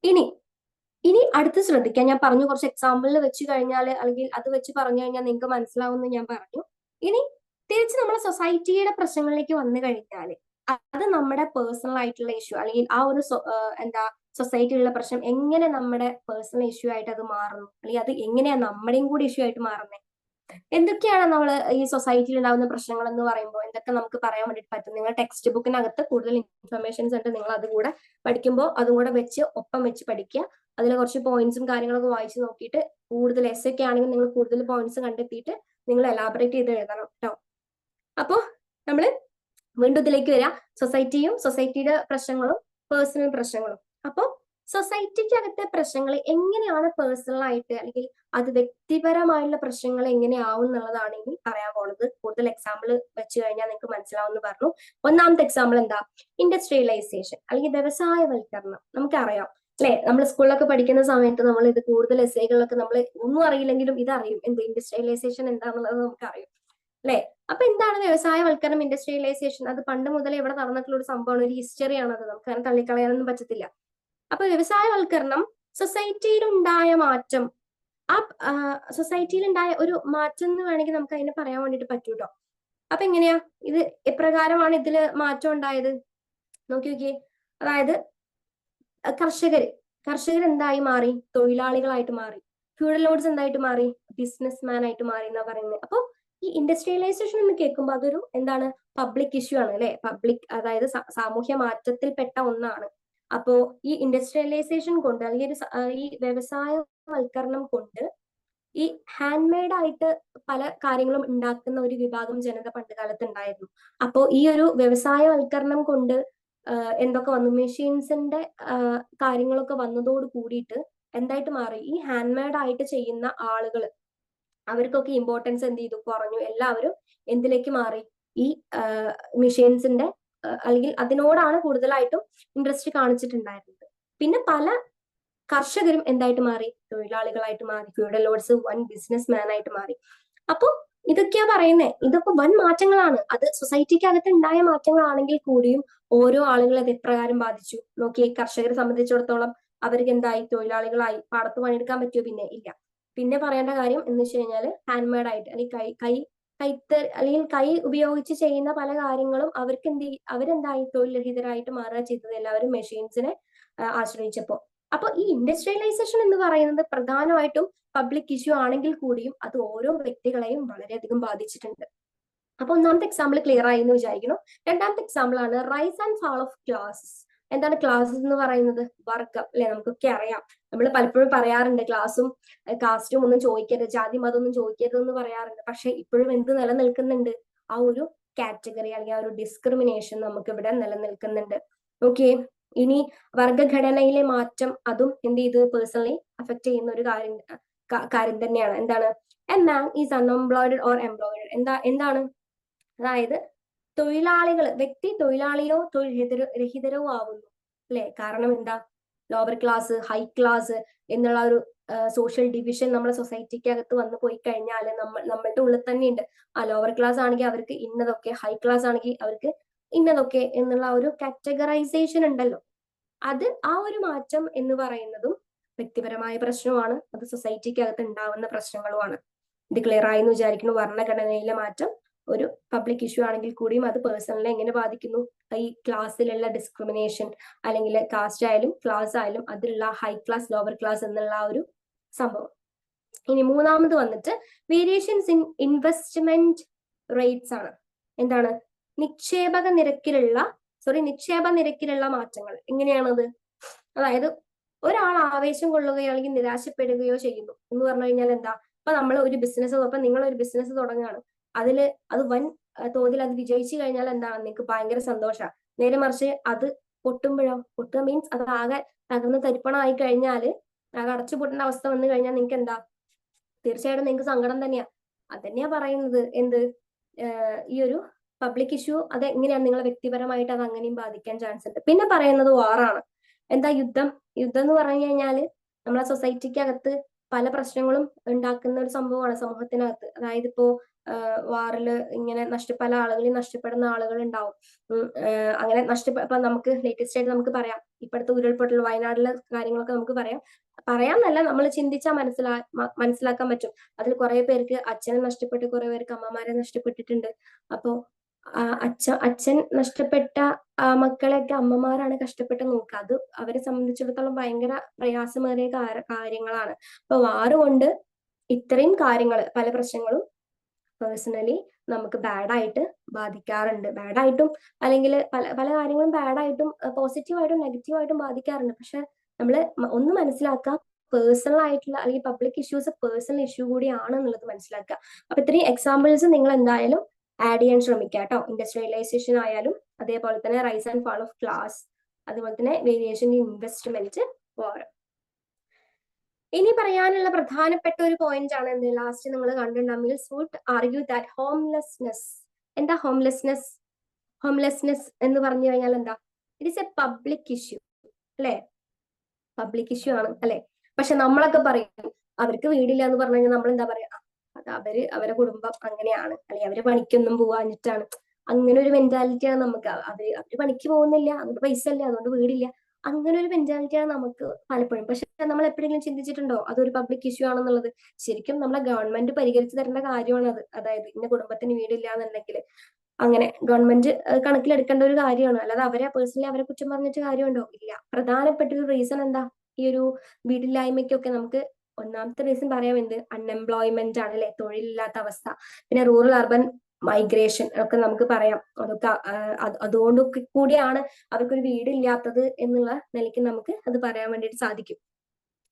ഇനി അടുത്ത് ശ്രദ്ധിക്കാം. ഞാൻ പറഞ്ഞു കുറച്ച് എക്സാമ്പിളിൽ വെച്ച് കഴിഞ്ഞാൽ അല്ലെങ്കിൽ അത് വെച്ച് പറഞ്ഞു കഴിഞ്ഞാൽ നിങ്ങൾക്ക് മനസ്സിലാവുമെന്ന് ഞാൻ പറഞ്ഞു. ഇനി തിരിച്ച് നമ്മുടെ സൊസൈറ്റിയുടെ പ്രശ്നങ്ങളിലേക്ക് വന്നു കഴിഞ്ഞാൽ അത് നമ്മുടെ പേഴ്സണൽ ആയിട്ടുള്ള ഇഷ്യൂ അല്ലെങ്കിൽ ആ ഒരു സൊസൈറ്റിയിലുള്ള പ്രശ്നം എങ്ങനെ നമ്മുടെ പേഴ്സണൽ ഇഷ്യൂ ആയിട്ട് അത് മാറുന്നു, അല്ലെങ്കിൽ അത് എങ്ങനെയാ നമ്മുടെയും കൂടി ഇഷ്യൂ ആയിട്ട് മാറുന്നത്? എന്തൊക്കെയാണ് നമ്മൾ ഈ സൊസൈറ്റിയിൽ ഉണ്ടാകുന്ന പ്രശ്നങ്ങൾ എന്ന് പറയുമ്പോൾ എന്തൊക്കെ നമുക്ക് പറയാൻ വേണ്ടിയിട്ട് പറ്റും? നിങ്ങൾ ടെക്സ്റ്റ് ബുക്കിനകത്ത് കൂടുതൽ ഇൻഫർമേഷൻസ് ഉണ്ട്. നിങ്ങൾ അതുകൂടെ പഠിക്കുമ്പോൾ അതും കൂടെ ഒപ്പം വെച്ച് പഠിക്കുക. അതിൽ കുറച്ച് പോയിന്റ്സും കാര്യങ്ങളൊക്കെ വായിച്ച് നോക്കിയിട്ട് കൂടുതൽ എസ് ഒക്കെ ആണെങ്കിൽ നിങ്ങൾ കൂടുതൽ പോയിന്റ്സ് കണ്ടെത്തിയിട്ട് നിങ്ങൾ എലാബറേറ്റ് ചെയ്ത് എഴുതണം കേട്ടോ. അപ്പോൾ നമ്മൾ വീണ്ടും ഇതിലേക്ക് വരാം. സൊസൈറ്റിയും സൊസൈറ്റിയുടെ പ്രശ്നങ്ങളും പേഴ്സണൽ പ്രശ്നങ്ങളും. അപ്പോൾ സൊസൈറ്റിക്കകത്തെ പ്രശ്നങ്ങൾ എങ്ങനെയാണ് പേഴ്സണൽ ആയിട്ട് അല്ലെങ്കിൽ അത് വ്യക്തിപരമായുള്ള പ്രശ്നങ്ങൾ എങ്ങനെയാവും എന്നുള്ളതാണ് ഇനി പറയാൻ പോണത്. കൂടുതൽ എക്സാമ്പിൾ വെച്ച് കഴിഞ്ഞാൽ നിങ്ങൾക്ക് മനസ്സിലാവുമെന്ന് പറഞ്ഞു. ഒന്നാമത്തെ എക്സാമ്പിൾ എന്താ? ഇൻഡസ്ട്രിയലൈസേഷൻ അല്ലെങ്കിൽ വ്യവസായവൽക്കരണം. നമുക്കറിയാം അല്ലെ, നമ്മൾ സ്കൂളിലൊക്കെ പഠിക്കുന്ന സമയത്ത് നമ്മൾ ഇത് കൂടുതൽ എസ്സേകളിലൊക്കെ നമ്മൾ ഒന്നും അറിയില്ലെങ്കിലും ഇതറിയും, എന്ത് ഇൻഡസ്ട്രിയലൈസേഷൻ എന്താണെന്നുള്ളത് നമുക്കറിയും അല്ലെ. അപ്പൊ എന്താണ് വ്യവസായവൽക്കരണം, ഇൻഡസ്ട്രിയലൈസേഷൻ? അത് പണ്ട് മുതലേ ഇവിടെ നടന്നിട്ടുള്ള ഒരു സംഭവമാണ്, ഒരു ഹിസ്റ്ററിയാണത്. നമുക്ക് അങ്ങനെ തള്ളിക്കളയാനൊന്നും പറ്റത്തില്ല. അപ്പൊ വ്യവസായവൽക്കരണം സൊസൈറ്റിയിൽ ഉണ്ടായ മാറ്റം, ആ സൊസൈറ്റിയിൽ ഉണ്ടായ ഒരു മാറ്റം എന്ന് വേണമെങ്കിൽ നമുക്ക് അതിനെ പറയാൻ വേണ്ടിട്ട് പറ്റൂട്ടോ. അപ്പൊ എങ്ങനെയാ ഇത്, എപ്രകാരമാണ് ഇതില് മാറ്റം ഉണ്ടായത്? നോക്കിയേ. അതായത് കർഷകർ എന്തായി മാറി? തൊഴിലാളികളായിട്ട് മാറി. ഫ്യൂഡൽ ലോഡ്സ് എന്തായിട്ട് മാറി? ബിസിനസ് മാൻ ആയിട്ട് മാറി എന്നാ പറയുന്നത്. അപ്പൊ ഈ ഇൻഡസ്ട്രിയലൈസേഷൻ എന്ന് കേൾക്കുമ്പോൾ അതൊരു എന്താണ്? പബ്ലിക് ഇഷ്യൂ ആണ് അല്ലെ. പബ്ലിക്, അതായത് സാമൂഹ്യ മാറ്റത്തിൽപ്പെട്ട ഒന്നാണ്. അപ്പോ ഈ ഇൻഡസ്ട്രിയലൈസേഷൻ കൊണ്ട് അല്ലെങ്കിൽ ഈ വ്യവസായവൽക്കരണം കൊണ്ട് ഈ ഹാൻഡ് മെയ്ഡ് ആയിട്ട് പല കാര്യങ്ങളും ഉണ്ടാക്കുന്ന ഒരു വിഭാഗം ജനത പണ്ട് കാലത്ത് ഉണ്ടായിരുന്നു. അപ്പോ ഈ ഒരു വ്യവസായവൽക്കരണം കൊണ്ട് എന്തൊക്കെ വന്നു? മെഷീൻസിന്റെ കാര്യങ്ങളൊക്കെ വന്നതോട് കൂടിയിട്ട് എന്തായിട്ട് മാറി? ഈ ഹാൻഡ് മെയ്ഡ് ആയിട്ട് ചെയ്യുന്ന ആളുകൾ, അവർക്കൊക്കെ ഇമ്പോർട്ടൻസ് എന്ത് ചെയ്തു? കുറഞ്ഞു. എല്ലാവരും എന്തിലേക്ക് മാറി? ഈ മെഷീൻസിന്റെ അല്ലെങ്കിൽ അതിനോടാണ് കൂടുതലായിട്ടും ഇൻട്രസ്റ്റ് കാണിച്ചിട്ടുണ്ടായിരുന്നത്. പിന്നെ പല കർഷകരും എന്തായിട്ട് മാറി? തൊഴിലാളികളായിട്ട് മാറി. ഫ്യൂഡൽ ലോഡ്സ് വൻ ബിസിനസ് മാൻ ആയിട്ട് മാറി. അപ്പൊ ഇതൊക്കെയാ പറയുന്നത്, ഇതൊക്കെ വൻ മാറ്റങ്ങളാണ്. അത് സൊസൈറ്റിക്ക് അകത്ത് ഉണ്ടായ മാറ്റങ്ങളാണെങ്കിൽ കൂടിയും ഓരോ ആളുകളെ അത് എപ്രകാരം ബാധിച്ചു നോക്കിയേ. കർഷകരെ സംബന്ധിച്ചിടത്തോളം അവർക്ക് എന്തായി? തൊഴിലാളികളായി. പാടത്ത് പണിയെടുക്കാൻ പറ്റുമോ? പിന്നെ ഇല്ല. പിന്നെ പറയേണ്ട കാര്യം എന്ന് വെച്ച് കഴിഞ്ഞാൽ ഹാൻഡ് മെയ്ഡ് ആയിട്ട് അല്ലെങ്കിൽ അല്ലെങ്കിൽ കൈ ഉപയോഗിച്ച് ചെയ്യുന്ന പല കാര്യങ്ങളും അവർക്ക് അവരെന്തായി? തൊഴിൽ രഹിതരായിട്ട് മാറുക ചെയ്തത്, എല്ലാവരും മെഷീൻസിനെ ആശ്രയിച്ചപ്പോ. അപ്പൊ ഈ ഇൻഡസ്ട്രിയലൈസേഷൻ എന്ന് പറയുന്നത് പ്രധാനമായിട്ടും പബ്ലിക് ഇഷ്യൂ ആണെങ്കിൽ കൂടിയും അത് ഓരോ വ്യക്തികളെയും വളരെയധികം ബാധിച്ചിട്ടുണ്ട്. അപ്പൊ ഒന്നാമത്തെ എക്സാമ്പിൾ ക്ലിയർ ആയി എന്ന് വിചാരിക്കുന്നു. രണ്ടാമത്തെ എക്സാമ്പിൾ ആണ് rise and fall of classes. എന്താണ് ക്ലാസസ് എന്ന് പറയുന്നത്? വർഗം അല്ലെ. നമുക്കൊക്കെ അറിയാം, നമ്മൾ പലപ്പോഴും പറയാറുണ്ട് ക്ലാസ്സും കാസ്റ്റും ഒന്നും ചോദിക്കരുത്, ജാതി മതം ഒന്നും ചോദിക്കരുത് എന്ന് പറയാറുണ്ട്. പക്ഷെ ഇപ്പോഴും എന്ത് നിലനിൽക്കുന്നുണ്ട്? ആ ഒരു കാറ്റഗറി അല്ലെങ്കിൽ ആ ഒരു ഡിസ്ക്രിമിനേഷൻ നമുക്ക് ഇവിടെ നിലനിൽക്കുന്നുണ്ട്. ഓക്കെ. ഇനി വർഗഘടനയിലെ മാറ്റം, അതും എന്ത് ചെയ്ത് പേഴ്സണലി അഫക്ട് ചെയ്യുന്ന ഒരു കാര്യം തന്നെയാണ്. എന്താണ്? A man is unemployed or employed. എന്താണ്? അതായത് വ്യക്തി തൊഴിലാളിയോ തൊഴിൽ രഹിതരോ ആവുന്നു അല്ലെ. കാരണം എന്താ? ലോവർ ക്ലാസ്, ഹൈ ക്ലാസ് എന്നുള്ള ഒരു സോഷ്യൽ ഡിവിഷൻ നമ്മുടെ സൊസൈറ്റിക്ക് അകത്ത് വന്നു പോയി കഴിഞ്ഞാൽ നമ്മളുടെ ഉള്ളിൽ തന്നെ ഉണ്ട്. ആ ലോവർ ക്ലാസ് ആണെങ്കിൽ അവർക്ക് ഇന്നതൊക്കെ, ഹൈ ക്ലാസ് ആണെങ്കിൽ അവർക്ക് ഇന്നതൊക്കെ എന്നുള്ള ഒരു കാറ്റഗറൈസേഷൻ ഉണ്ടല്ലോ, അത് ആ ഒരു മാറ്റം എന്ന് പറയുന്നതും വ്യക്തിപരമായ പ്രശ്നമാണ്, അത് സൊസൈറ്റിക്കകത്ത് ഉണ്ടാവുന്ന പ്രശ്നങ്ങളുമാണ്. ഇത് ക്ലിയർ ആയി എന്ന് വിചാരിക്കുന്നു. ഭരണഘടനയിലെ മാറ്റം ഒരു പബ്ലിക് ഇഷ്യൂ ആണെങ്കിൽ കൂടിയും അത് പേഴ്സണലിനെ എങ്ങനെ ബാധിക്കുന്നു? ഈ ക്ലാസ്സിലുള്ള ഡിസ്ക്രിമിനേഷൻ, അല്ലെങ്കിൽ കാസ്റ്റ് ആയാലും ക്ലാസ് ആയാലും അതിലുള്ള ഹൈ ക്ലാസ് ലോവർ ക്ലാസ് എന്നുള്ള ആ ഒരു സംഭവം. ഇനി മൂന്നാമത് വന്നിട്ട് വേരിയേഷൻസ് ഇൻ ഇൻവെസ്റ്റ്മെന്റ് റേറ്റ്സ് ആണ്. എന്താണ്? നിക്ഷേപ നിരക്കിലുള്ള മാറ്റങ്ങൾ എങ്ങനെയാണത്? അതായത് ഒരാൾ ആവേശം കൊള്ളുകയോ അല്ലെങ്കിൽ നിരാശപ്പെടുകയോ ചെയ്യുന്നു എന്ന് പറഞ്ഞു കഴിഞ്ഞാൽ എന്താ? ഇപ്പൊ നമ്മൾ ഒരു ബിസിനസ്, അപ്പൊ നിങ്ങൾ ഒരു ബിസിനസ് തുടങ്ങുകയാണ്, അത് വൻ തോതിൽ അത് വിജയിച്ചു കഴിഞ്ഞാൽ എന്താണ്? നിങ്ങൾക്ക് ഭയങ്കര സന്തോഷമാണ്. നേരെ മറിച്ച് അത് പൊട്ടുക മീൻസ് അത് ആകെ തകർന്ന് തരിപ്പണമായി കഴിഞ്ഞാൽ, ആകെ അടച്ചുപൂട്ടേണ്ട അവസ്ഥ വന്നു കഴിഞ്ഞാൽ നിങ്ങൾക്ക് എന്താ? തീർച്ചയായിട്ടും നിങ്ങൾക്ക് സങ്കടം തന്നെയാ. അതന്നെയാ പറയുന്നത്. എന്ത്? ഈ ഒരു പബ്ലിക് ഇഷ്യൂ അത് എങ്ങനെയാണ് നിങ്ങളെ വ്യക്തിപരമായിട്ട് അത് അങ്ങനെയും ബാധിക്കാൻ ചാൻസ് ഉണ്ട്. പിന്നെ പറയുന്നത് വാറാണ്. എന്താ? യുദ്ധം എന്ന് പറഞ്ഞു കഴിഞ്ഞാല് നമ്മളെ സൊസൈറ്റിക്കകത്ത് പല പ്രശ്നങ്ങളും ഉണ്ടാക്കുന്ന ഒരു സംഭവമാണ് സമൂഹത്തിനകത്ത്. അതായത് ഇപ്പോ വാറില് ഇങ്ങനെ പല ആളുകളെയും നഷ്ടപ്പെടുന്ന ആളുകൾ ഉണ്ടാവും. അങ്ങനെ ഇപ്പൊ നമുക്ക് ലേറ്റസ്റ്റ് ആയിട്ട് നമുക്ക് പറയാം, ഇപ്പോഴത്തെ ഉരുൾപൊട്ടൽ വയനാട്ടിലെ കാര്യങ്ങളൊക്കെ നമുക്ക് പറയാമെന്നല്ല, നമ്മൾ ചിന്തിച്ചാൽ മനസ്സിലാക്കാൻ പറ്റും. അതിൽ കുറെ പേർക്ക് അച്ഛനെ നഷ്ടപ്പെട്ട്, കുറെ പേർക്ക് അമ്മമാരെ നഷ്ടപ്പെട്ടിട്ടുണ്ട്. അപ്പോ അച്ഛൻ നഷ്ടപ്പെട്ട മക്കളെയൊക്കെ അമ്മമാരാണ് കഷ്ടപ്പെട്ട് നോക്കുക. അത് അവരെ സംബന്ധിച്ചിടത്തോളം ഭയങ്കര പ്രയാസമേറിയ കാര്യങ്ങളാണ്. അപ്പൊ വാറുകൊണ്ട് ഇത്രയും കാര്യങ്ങൾ, പല പ്രശ്നങ്ങളും പേഴ്സണലി നമുക്ക് ബാഡായിട്ട് ബാധിക്കാറുണ്ട്. ബാഡായിട്ടും അല്ലെങ്കിൽ പല കാര്യങ്ങളും ബാഡായിട്ടും പോസിറ്റീവായിട്ടും നെഗറ്റീവായിട്ടും ബാധിക്കാറുണ്ട്. പക്ഷെ നമ്മൾ ഒന്ന് മനസ്സിലാക്കുക, പേഴ്സണൽ ആയിട്ടുള്ള അല്ലെങ്കിൽ പബ്ലിക് ഇഷ്യൂസ് പേഴ്സണൽ ഇഷ്യൂ കൂടിയാണ് എന്നുള്ളത് മനസ്സിലാക്കുക. അപ്പൊ ഇത്രയും എക്സാമ്പിൾസ് നിങ്ങൾ എന്തായാലും ആഡ് ചെയ്യാൻ ശ്രമിക്കുക കേട്ടോ. ഇൻഡസ്ട്രിയലൈസേഷൻ ആയാലും, അതേപോലെ തന്നെ rise and fall of class, അതുപോലെ തന്നെ വേരിയേഷൻ ഇൻ ഇൻവെസ്റ്റ്മെന്റ്, വാർ. ഇനി പറയാനുള്ള പ്രധാനപ്പെട്ട ഒരു പോയിന്റ് ആണ് എന്ത്? ലാസ്റ്റ് നിങ്ങൾ കണ്ടിട്ടുണ്ടാകും, Mills would argue that homelessness. എന്താ ഹോംലെസ്നെസ്? ഹോംലെസ്നെസ് എന്ന് പറഞ്ഞു കഴിഞ്ഞാൽ എന്താ? It is a public issue അല്ലെ? പബ്ലിക് ഇഷ്യൂ ആണ് അല്ലെ? പക്ഷെ നമ്മളൊക്കെ പറയും അവർക്ക് വീടില്ല എന്ന് പറഞ്ഞു കഴിഞ്ഞാൽ നമ്മൾ എന്താ പറയാ? അത് അവരെ കുടുംബം അങ്ങനെയാണ്, അല്ലെങ്കിൽ അവര് പണിക്കൊന്നും പോവാഞ്ഞിട്ടാണ്. അങ്ങനെ ഒരു മെന്റാലിറ്റിയാണ് നമുക്ക്. അവര് പണിക്ക് പോകുന്നില്ല, അതുകൊണ്ട് പൈസ ഇല്ല, അതുകൊണ്ട് വീടില്ല. അങ്ങനെ ഒരു മെന്റാലിറ്റിയാണ് നമുക്ക് പലപ്പോഴും. പക്ഷെ നമ്മൾ എപ്പോഴെങ്കിലും ചിന്തിച്ചിട്ടുണ്ടോ അതൊരു പബ്ലിക് ഇഷ്യൂ ആണെന്നുള്ളത്? ശരിക്കും നമ്മളെ ഗവൺമെന്റ് പരിഹരിച്ചു തരേണ്ട കാര്യമാണ് അത്. അതായത് ഇന്ന കുടുംബത്തിന് വീടില്ല എന്നുണ്ടെങ്കിൽ അങ്ങനെ ഗവൺമെന്റ് കണക്കിലെടുക്കേണ്ട ഒരു കാര്യമാണ്. അല്ലാതെ അവരെ കുറ്റം പറഞ്ഞിട്ട് കാര്യമുണ്ടോ? ഇല്ല. പ്രധാനപ്പെട്ട ഒരു റീസൺ എന്താ? ഈ ഒരു വീടില്ലായ്മയ്ക്കൊക്കെ നമുക്ക് ഒന്നാമത്തെ റീസൺ പറയാം, എന്ത്? അൺഎംപ്ലോയ്മെന്റ് ആണ് അല്ലെ? തൊഴിലില്ലാത്ത അവസ്ഥ. പിന്നെ റൂറൽ അർബൻ മൈഗ്രേഷൻ ഒക്കെ നമുക്ക് പറയാം. അതൊക്കെ അതുകൊണ്ടൊക്കെ കൂടിയാണ് അവർക്കൊരു വീടില്ലാത്തത് എന്നുള്ള നിലയ്ക്ക് നമുക്ക് അത് പറയാൻ വേണ്ടിയിട്ട് സാധിക്കും.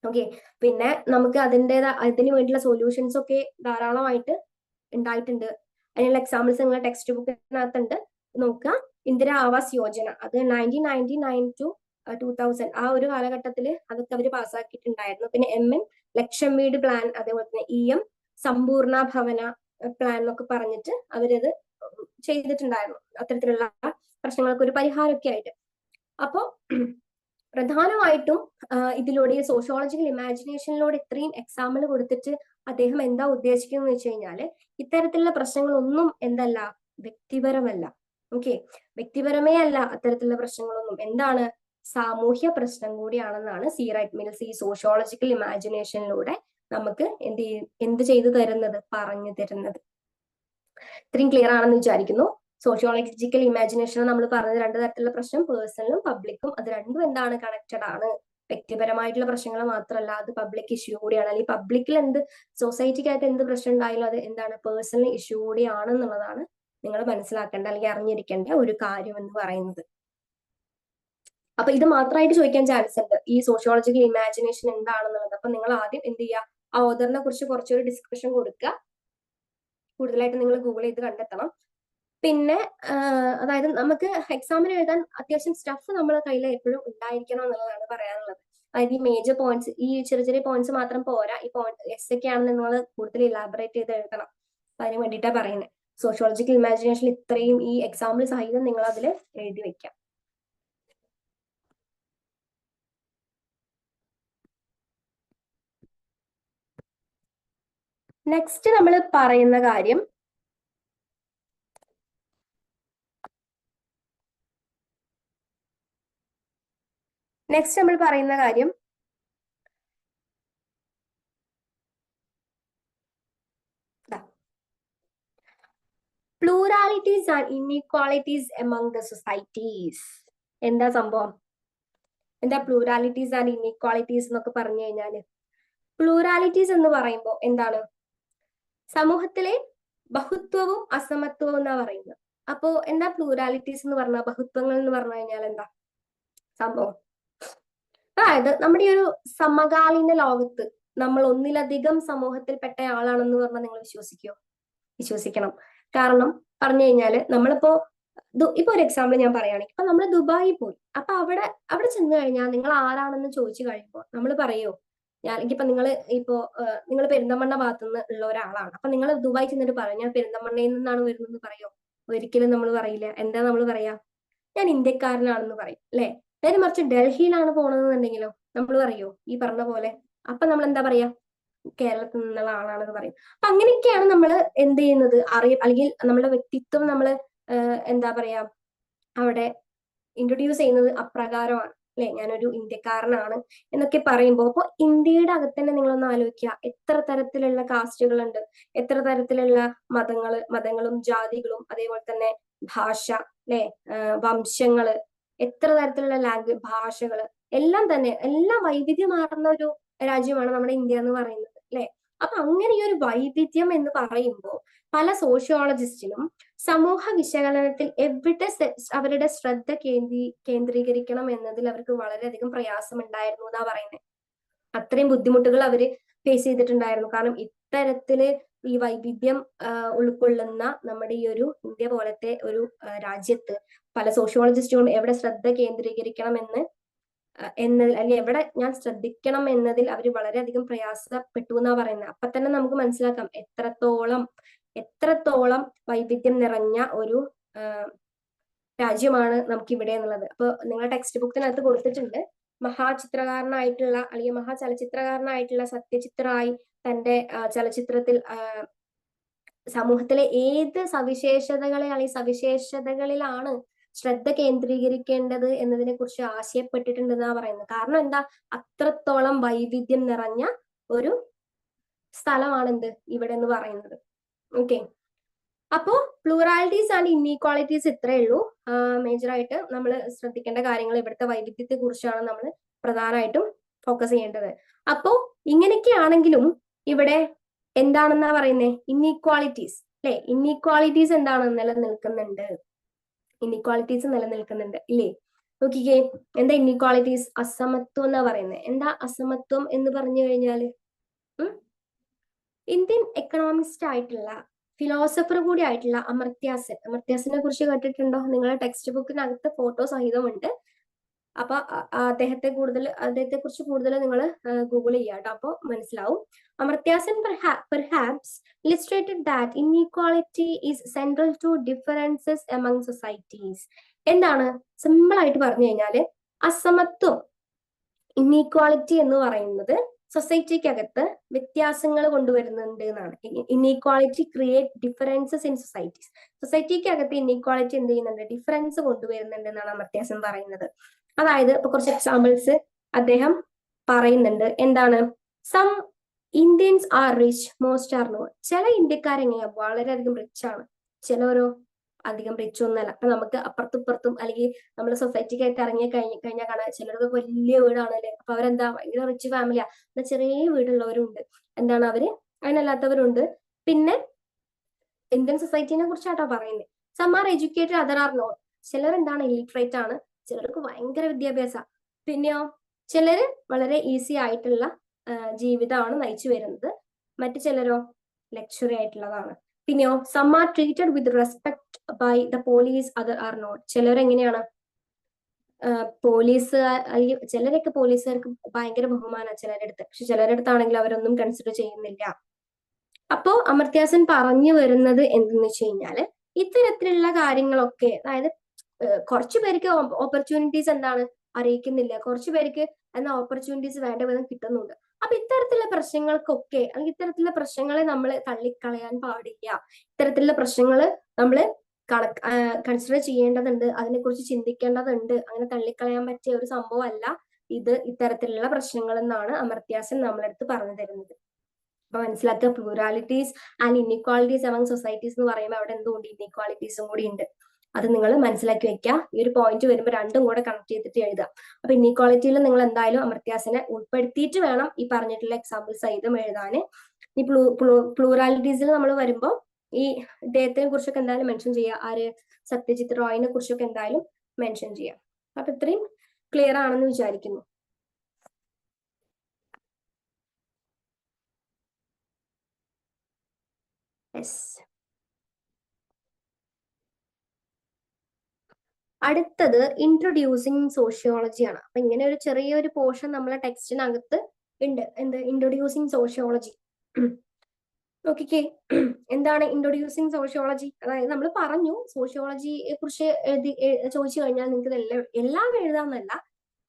ഓക്കെ. പിന്നെ നമുക്ക് അതിന് വേണ്ടിയുള്ള സൊല്യൂഷൻസ് ഒക്കെ ധാരാളമായിട്ട് ഉണ്ടായിട്ടുണ്ട്. അതിനുള്ള എക്സാമ്പിൾസ് നിങ്ങളുടെ ടെക്സ്റ്റ് ബുക്കിനകത്തുണ്ട്, നോക്കുക. ഇന്ദിരാ ആവാസ് യോജന, അത് 1999 to 2000 ആ ഒരു കാലഘട്ടത്തിൽ അതൊക്കെ അവർ പാസ്സാക്കിയിട്ടുണ്ടായിരുന്നു. പിന്നെ എം ലക്ഷം വീട് പ്ലാൻ, അതേപോലെ തന്നെ EM സമ്പൂർണ്ണ ഭവന പ്ലാൻ എന്നൊക്കെ പറഞ്ഞിട്ട് അവരത് ചെയ്തിട്ടുണ്ടായിരുന്നു, അത്തരത്തിലുള്ള പ്രശ്നങ്ങൾക്ക് ഒരു പരിഹാരമൊക്കെ ആയിട്ട്. അപ്പോ പ്രധാനമായിട്ടും ഇതിലൂടെ സോഷ്യോളജിക്കൽ ഇമാജിനേഷനിലൂടെ ഇത്രയും എക്സാമ്പിൾ കൊടുത്തിട്ട് അദ്ദേഹം എന്താ ഉദ്ദേശിക്കുന്നത് വെച്ച് കഴിഞ്ഞാല്, ഇത്തരത്തിലുള്ള പ്രശ്നങ്ങളൊന്നും എന്തല്ല, വ്യക്തിപരമല്ല. ഓക്കെ, വ്യക്തിപരമേ അല്ല അത്തരത്തിലുള്ള പ്രശ്നങ്ങളൊന്നും. എന്താണ്? സാമൂഹ്യ പ്രശ്നം കൂടിയാണെന്നാണ് സി റൈറ്റ് മിൽസ് ഈ സോഷ്യോളജിക്കൽ ഇമാജിനേഷനിലൂടെ നമുക്ക് എന്ത് ചെയ്തു തരുന്നത്, പറഞ്ഞു തരുന്നത്. ഇത്രയും ക്ലിയർ ആണെന്ന് വിചാരിക്കുന്നു. സോഷ്യോളജിക്കൽ ഇമാജിനേഷൻ നമ്മൾ പറഞ്ഞത് രണ്ട് തരത്തിലുള്ള പ്രശ്നം, പേഴ്സണലും പബ്ലിക്കും. അത് രണ്ടും എന്താണ്? കണക്റ്റഡ് ആണ്. വ്യക്തിപരമായിട്ടുള്ള പ്രശ്നങ്ങൾ മാത്രമല്ല, അത് പബ്ലിക് ഇഷ്യൂ കൂടിയാണ്. അല്ലെങ്കിൽ പബ്ലിക്കിൽ സൊസൈറ്റിക്കകത്ത് എന്ത് പ്രശ്നം ഉണ്ടായാലും അത് എന്താണ്? പേഴ്സണൽ ഇഷ്യൂ കൂടിയാണെന്നുള്ളതാണ് നിങ്ങൾ മനസ്സിലാക്കേണ്ട അല്ലെങ്കിൽ അറിഞ്ഞിരിക്കേണ്ട ഒരു കാര്യം എന്ന് പറയുന്നത്. അപ്പൊ ഇത് മാത്രമായിട്ട് ചോദിക്കാൻ ചാൻസ് ഉണ്ട്, ഈ സോഷ്യോളജിക്കൽ ഇമാജിനേഷൻ എന്താണെന്നുള്ളത്. അപ്പൊ നിങ്ങൾ ആദ്യം എന്ത് ചെയ്യുക? ആ ഓതറിനെ കുറിച്ച് കുറച്ചൊരു ഡിസ്കഷൻ കൊടുക്കുക. കൂടുതലായിട്ട് നിങ്ങൾ ഗൂഗിൾ ചെയ്ത് കണ്ടെത്തണം. പിന്നെ അതായത് നമുക്ക് എക്സാമിന് എഴുതാൻ അത്യാവശ്യം സ്റ്റഫ് നമ്മളെ കയ്യിൽ എപ്പോഴും ഉണ്ടായിരിക്കണം എന്നുള്ളതാണ് പറയാനുള്ളത്. അതായത് ഈ മേജർ പോയിന്റ്സ്, ഈ ചെറിയ ചെറിയ പോയിന്റ്സ് മാത്രം പോരാ, ഈ പോയിന്റ് ഒക്കെ ആണെന്ന് നിങ്ങൾ കൂടുതൽ ഇലാബറേറ്റ് ചെയ്ത് എഴുതണം. അതിന് വേണ്ടിയിട്ടാണ് പറയുന്നത്. സോഷ്യോളജിക്കൽ ഇമാജിനേഷൻ ഇത്രയും ഈ എക്സാമ്പിൾ സഹിതം നിങ്ങൾ അതിൽ എഴുതി വെക്കാം. നെക്സ്റ്റ് നമ്മൾ പറയുന്ന കാര്യം നെക്സ്റ്റ് നമ്മൾ പറയുന്ന കാര്യം pluralities and inequalities among the societies. എന്താ സംഭവം? എന്താ പ്ലൂറാലിറ്റീസ് ആൻഡ് ഇൻഇക്വാളിറ്റീസ് എന്നൊക്കെ പറഞ്ഞു കഴിഞ്ഞാല്, പ്ലൂറാലിറ്റീസ് എന്ന് പറയുമ്പോൾ എന്താണ്? സമൂഹത്തിലെ ബഹുത്വവും അസമത്വവും എന്നാ പറയുന്നത്. അപ്പോ എന്താ പ്ലൂറാലിറ്റീസ് എന്ന് പറഞ്ഞാൽ, ബഹുത്വങ്ങൾ എന്ന് പറഞ്ഞു കഴിഞ്ഞാൽ എന്താ സംഭവം? അതായത് നമ്മുടെ ഈ ഒരു സമകാലീന ലോകത്ത് നമ്മൾ ഒന്നിലധികം സമൂഹത്തിൽപ്പെട്ട ആളാണെന്ന് പറഞ്ഞാൽ നിങ്ങൾ വിശ്വസിക്കുമോ? വിശ്വസിക്കണം. കാരണം പറഞ്ഞു കഴിഞ്ഞാല് നമ്മളിപ്പോ ഇപ്പൊ ഒരു എക്സാമ്പിൾ ഞാൻ പറയുകയാണെങ്കിൽ, ഇപ്പൊ നമ്മൾ ദുബായിൽ പോയി, അപ്പൊ അവിടെ ചെന്ന് കഴിഞ്ഞാൽ നിങ്ങൾ ആരാണെന്ന് ചോദിച്ചു കഴിയുമ്പോൾ നമ്മൾ പറയോ, ഇപ്പൊ നിങ്ങൾ പെരിന്തമണ്ണ ഭാഗത്തു നിന്ന് ഉള്ള ഒരാളാണ്, അപ്പൊ നിങ്ങൾ ദുബായി ചെന്നിട്ട് പറയും ഞാൻ പെരിന്തമണ്ണയിൽ നിന്നാണ് വരുന്നത് പറയോ? ഒരിക്കലും നമ്മൾ പറയില്ല. എന്താ നമ്മൾ പറയാ? ഞാൻ ഇന്ത്യക്കാരനാണെന്ന് പറയും, അല്ലെ? നേരെ മറിച്ച് ഡൽഹിയിലാണ് പോണതെന്നുണ്ടെങ്കിലോ നമ്മൾ പറയോ ഈ പറഞ്ഞ പോലെ? അപ്പൊ നമ്മൾ എന്താ പറയാ? കേരളത്തിൽ നിന്നുള്ള ആളാണെന്ന് പറയും. അപ്പൊ അങ്ങനെയൊക്കെയാണ് നമ്മൾ എന്ത് ചെയ്യുന്നത്, അല്ലെങ്കിൽ നമ്മുടെ വ്യക്തിത്വം നമ്മൾ എന്താ പറയാ അവിടെ ഇൻട്രൊഡ്യൂസ് ചെയ്യുന്നത് അപ്രകാരമാണ്, അല്ലെ? ഞാനൊരു ഇന്ത്യക്കാരനാണ് എന്നൊക്കെ പറയുമ്പോൾ, അപ്പൊ ഇന്ത്യയുടെ അകത്ത് തന്നെ നിങ്ങളൊന്ന് ആലോചിക്കുക, എത്ര തരത്തിലുള്ള കാസ്റ്റുകളുണ്ട്, എത്ര തരത്തിലുള്ള മതങ്ങളും ജാതികളും, അതേപോലെ തന്നെ ഭാഷ, അല്ലെ? വംശങ്ങള്, എത്ര തരത്തിലുള്ള ലാംഗ്വേജ്, ഭാഷകള്, എല്ലാം തന്നെ എല്ലാം വൈവിധ്യമാർന്ന ഒരു രാജ്യമാണ് നമ്മുടെ ഇന്ത്യ എന്ന് പറയുന്നത്, അല്ലെ? അപ്പൊ അങ്ങനെ ഈ ഒരു വൈവിധ്യം എന്ന് പറയുമ്പോൾ പല സോഷ്യോളജിസ്റ്റിനും സമൂഹ വിശകലനത്തിൽ എവിടെ അവരുടെ ശ്രദ്ധ കേന്ദ്രീകരിക്കണം എന്നതിൽ അവർക്ക് വളരെയധികം പ്രയാസം ഉണ്ടായിരുന്നു എന്നാ പറയുന്നത്. അത്രയും ബുദ്ധിമുട്ടുകൾ അവര് ഫേസ് ചെയ്തിട്ടുണ്ടായിരുന്നു. കാരണം ഇത്തരത്തില് ഈ വൈവിധ്യം ഉൾക്കൊള്ളുന്ന നമ്മുടെ ഈ ഒരു ഇന്ത്യ പോലത്തെ ഒരു രാജ്യത്ത് പല സോഷ്യോളജിസ്റ്റുകളും എവിടെ ശ്രദ്ധ കേന്ദ്രീകരിക്കണം എന്നതിൽ, അല്ലെങ്കിൽ എവിടെ ഞാൻ ശ്രദ്ധിക്കണം എന്നതിൽ അവർ വളരെയധികം പ്രയാസപ്പെട്ടു എന്നാ പറയുന്നത്. അപ്പൊ തന്നെ നമുക്ക് മനസ്സിലാക്കാം എത്രത്തോളം വൈവിധ്യം നിറഞ്ഞ ഒരു രാജ്യമാണ് നമുക്ക് ഇവിടെ എന്നുള്ളത്. അപ്പൊ നിങ്ങളുടെ ടെക്സ്റ്റ് ബുക്കിനകത്ത് കൊടുത്തിട്ടുണ്ട്, മഹാചിത്രകാരനായിട്ടുള്ള അല്ലെങ്കിൽ മഹാചലച്ചിത്രകാരനായിട്ടുള്ള സത്യജിത് റായ് തന്റെ ചലച്ചിത്രത്തിൽ സമൂഹത്തിലെ ഏത് സവിശേഷതകളിലാണ് ശ്രദ്ധ കേന്ദ്രീകരിക്കേണ്ടത് എന്നതിനെ കുറിച്ച് ആശയപ്പെട്ടിട്ടുണ്ടെന്നാ പറയുന്നത്. കാരണം എന്താ? അത്രത്തോളം വൈവിധ്യം നിറഞ്ഞ ഒരു സ്ഥലമാണ് ഇവിടെ എന്ന് പറയുന്നത്. ഓക്കെ, അപ്പോ പ്ലൂറാലിറ്റീസ് ആൻഡ് ഇൻഇക്വാളിറ്റീസ് ഇത്രയേ ഉള്ളൂ. മേജറായിട്ട് നമ്മൾ ശ്രദ്ധിക്കേണ്ട കാര്യങ്ങൾ ഇവിടുത്തെ വൈവിധ്യത്തെ കുറിച്ചാണ് നമ്മൾ പ്രധാനമായിട്ടും ഫോക്കസ് ചെയ്യേണ്ടത്. അപ്പോ ഇങ്ങനെയൊക്കെയാണെങ്കിലും ഇവിടെ എന്താണെന്നാ പറയുന്നത്? ഇൻഇക്വാളിറ്റീസ്, അല്ലെ? ഇൻഇക്വാളിറ്റീസ് എന്താണ്? നിലനിൽക്കുന്നുണ്ട് ഇല്ലേ? നോക്കിക്കേ, എന്താ ഇൻഇക്വാളിറ്റീസ്? അസമത്വം എന്നാ പറയുന്നത്. എന്താ അസമത്വം എന്ന് പറഞ്ഞു കഴിഞ്ഞാല്, ഇന്ത്യൻ എക്കണോമിസ്റ്റ് ആയിട്ടുള്ള ഫിലോസഫർ കൂടി ആയിട്ടുള്ള അമർത്യാസനെ കുറിച്ച് കേട്ടിട്ടുണ്ടോ? നിങ്ങളുടെ ടെക്സ്റ്റ് ബുക്കിനകത്ത് ഫോട്ടോ സഹിതമുണ്ട്. അപ്പൊ അദ്ദേഹത്തെ കുറിച്ച് കൂടുതൽ നിങ്ങൾ ഗൂഗിൾ ചെയ്യുക കേട്ടോ, അപ്പൊ മനസ്സിലാവും. Amartya Sen perhaps illustrated that inequality is central to differences among societies. എന്താണ്? സിമ്പിൾ ആയിട്ട് പറഞ്ഞു കഴിഞ്ഞാല് അസമത്വം, ഇൻഇക്വാളിറ്റി എന്ന് പറയുന്നത് സൊസൈറ്റിക്കകത്ത് വ്യത്യാസങ്ങൾ കൊണ്ടുവരുന്നുണ്ട് എന്നാണ്. Inequality create differences in societies. സൊസൈറ്റിക്കകത്ത് ഇൻഇക്വാളിറ്റി എന്ത് ചെയ്യുന്നുണ്ട്? ഡിഫറൻസ് കൊണ്ടുവരുന്നുണ്ട് എന്നാണ് അമർത്യാസൻ പറയുന്നത്. അതായത് ഇപ്പൊ കുറച്ച് എക്സാമ്പിൾസ് അദ്ദേഹം പറയുന്നുണ്ട്. എന്താണ്? Some Indians are rich, most are not. ചില ഇന്ത്യക്കാർ എങ്ങനെയാ? വളരെയധികം റിച്ച് ആണ്, ചിലവരോ അധികം റിച്ച് ഒന്നല്ല. അപ്പൊ നമുക്ക് അപ്പുറത്തും അല്ലെങ്കിൽ നമ്മുടെ സൊസൈറ്റിക്കായിട്ട് ഇറങ്ങി കഴിഞ്ഞാൽ കാണാൻ ചിലർക്ക് വലിയ വീടാണ്, അല്ലെ? അപ്പൊ അവരെന്താ ഭയങ്കര റിച്ച് ഫാമിലിയാ. എന്നാൽ ചെറിയ വീടുള്ളവരുണ്ട്, എന്താണ് അവര് അതിനല്ലാത്തവരുണ്ട്. പിന്നെ ഇന്ത്യൻ സൊസൈറ്റിനെ കുറിച്ചാട്ടോ പറയുന്നത്. Some are educated, other are not. ചിലരെന്താണ്? ഇല്ലിറ്ററേറ്റ് ആണ്, ചിലർക്ക് ഭയങ്കര വിദ്യാഭ്യാസ. പിന്നെയോ ചിലര് വളരെ ഈസി ആയിട്ടുള്ള ജീവിതമാണ് നയിച്ചു വരുന്നത്. മറ്റു ചിലരോ ലക്ഷറി ആയിട്ടുള്ളതാണ്. പിന്നെയോ some are treated with respect by the police, other are not. ചിലരെങ്ങനെയാണ്? അല്ലെങ്കിൽ ചിലരൊക്കെ പോലീസുകാർക്ക് ഭയങ്കര ബഹുമാനം ചിലരുടെ അടുത്ത്, പക്ഷെ ചിലരുടെ അടുത്താണെങ്കിൽ അവരൊന്നും കൺസിഡർ ചെയ്യുന്നില്ല. അപ്പോ അമർത്യാസൻ പറഞ്ഞു വരുന്നത് എന്തെന്ന് വെച്ച് കഴിഞ്ഞാല് ഇത്തരത്തിലുള്ള കാര്യങ്ങളൊക്കെ, അതായത് കുറച്ചു പേർക്ക് ഓപ്പർച്യൂണിറ്റീസ് എന്താണ് അറിയിക്കുന്നില്ല, കുറച്ചു പേർക്ക് എന്നാൽ ഓപ്പർച്യൂണിറ്റീസ് വേണ്ട വിധം കിട്ടുന്നുണ്ട്. അപ്പൊ ഇത്തരത്തിലുള്ള പ്രശ്നങ്ങൾക്കൊക്കെ, അല്ലെങ്കിൽ ഇത്തരത്തിലുള്ള പ്രശ്നങ്ങളെ നമ്മൾ തള്ളിക്കളയാൻ പാടില്ല. ഇത്തരത്തിലുള്ള പ്രശ്നങ്ങൾ നമ്മൾ കൺസിഡർ ചെയ്യേണ്ടതുണ്ട്, അതിനെക്കുറിച്ച് ചിന്തിക്കേണ്ടതുണ്ട്. അങ്ങനെ തള്ളിക്കളയാൻ പറ്റിയ ഒരു സംഭവമല്ല ഇത് ഇത്തരത്തിലുള്ള പ്രശ്നങ്ങൾ എന്നാണ് അമർത്യാസൻ നമ്മളടുത്ത് പറഞ്ഞു തരുന്നത്. അപ്പൊ മനസ്സിലാക്കുക, പ്ലൂറാലിറ്റീസ് ആൻഡ് ഇൻഇക്വാളിറ്റീസ് എമംഗ് സൊസൈറ്റീസ് എന്ന് പറയുമ്പോൾ അവിടെ എന്തുകൊണ്ട് ഇൻഇക്വാളിറ്റീസും കൂടി ഉണ്ട്. അത് നിങ്ങൾ മനസ്സിലാക്കി വെക്കുക. ഈ ഒരു പോയിന്റ് വരുമ്പോൾ രണ്ടും കൂടെ കണക്ട് ചെയ്തിട്ട് എഴുതാം. അപ്പൊ ഇൻഇക്വാളിറ്റിയിൽ നിങ്ങൾ എന്തായാലും അമർത്യാസനെ ഉൾപ്പെടുത്തിയിട്ട് വേണം ഈ പറഞ്ഞിട്ടുള്ള എക്സാമ്പിൾ സഹിതം എഴുതാൻ. ഈ പ്ലൂറാലിറ്റീസിൽ നമ്മൾ വരുമ്പോൾ ഈ ഇദ്ദേഹത്തിനെ കുറിച്ചൊക്കെ എന്തായാലും മെൻഷൻ ചെയ്യുക. ആര്? സത്യജിത് റോയിനെ കുറിച്ചൊക്കെ എന്തായാലും മെൻഷൻ ചെയ്യാം. അപ്പൊ ഇത്രയും ക്ലിയർ ആണെന്ന് വിചാരിക്കുന്നു. അടുത്തത് ഇൻട്രൊഡ്യൂസിങ് സോഷ്യോളജി ആണ്. അപ്പൊ ഇങ്ങനെ ഒരു ചെറിയൊരു പോർഷൻ നമ്മളെ ടെക്സ്റ്റിനകത്ത് ഉണ്ട്. എന്ത്? Introducing sociology. നോക്കിക്കേ, എന്താണ് ഇൻട്രൊഡ്യൂസിങ് സോഷ്യോളജി? അതായത് നമ്മൾ പറഞ്ഞു സോഷ്യോളജിയെ കുറിച്ച് ചോദിച്ചു കഴിഞ്ഞാൽ നിങ്ങൾക്ക് എല്ലാം എഴുതാമെന്നല്ല,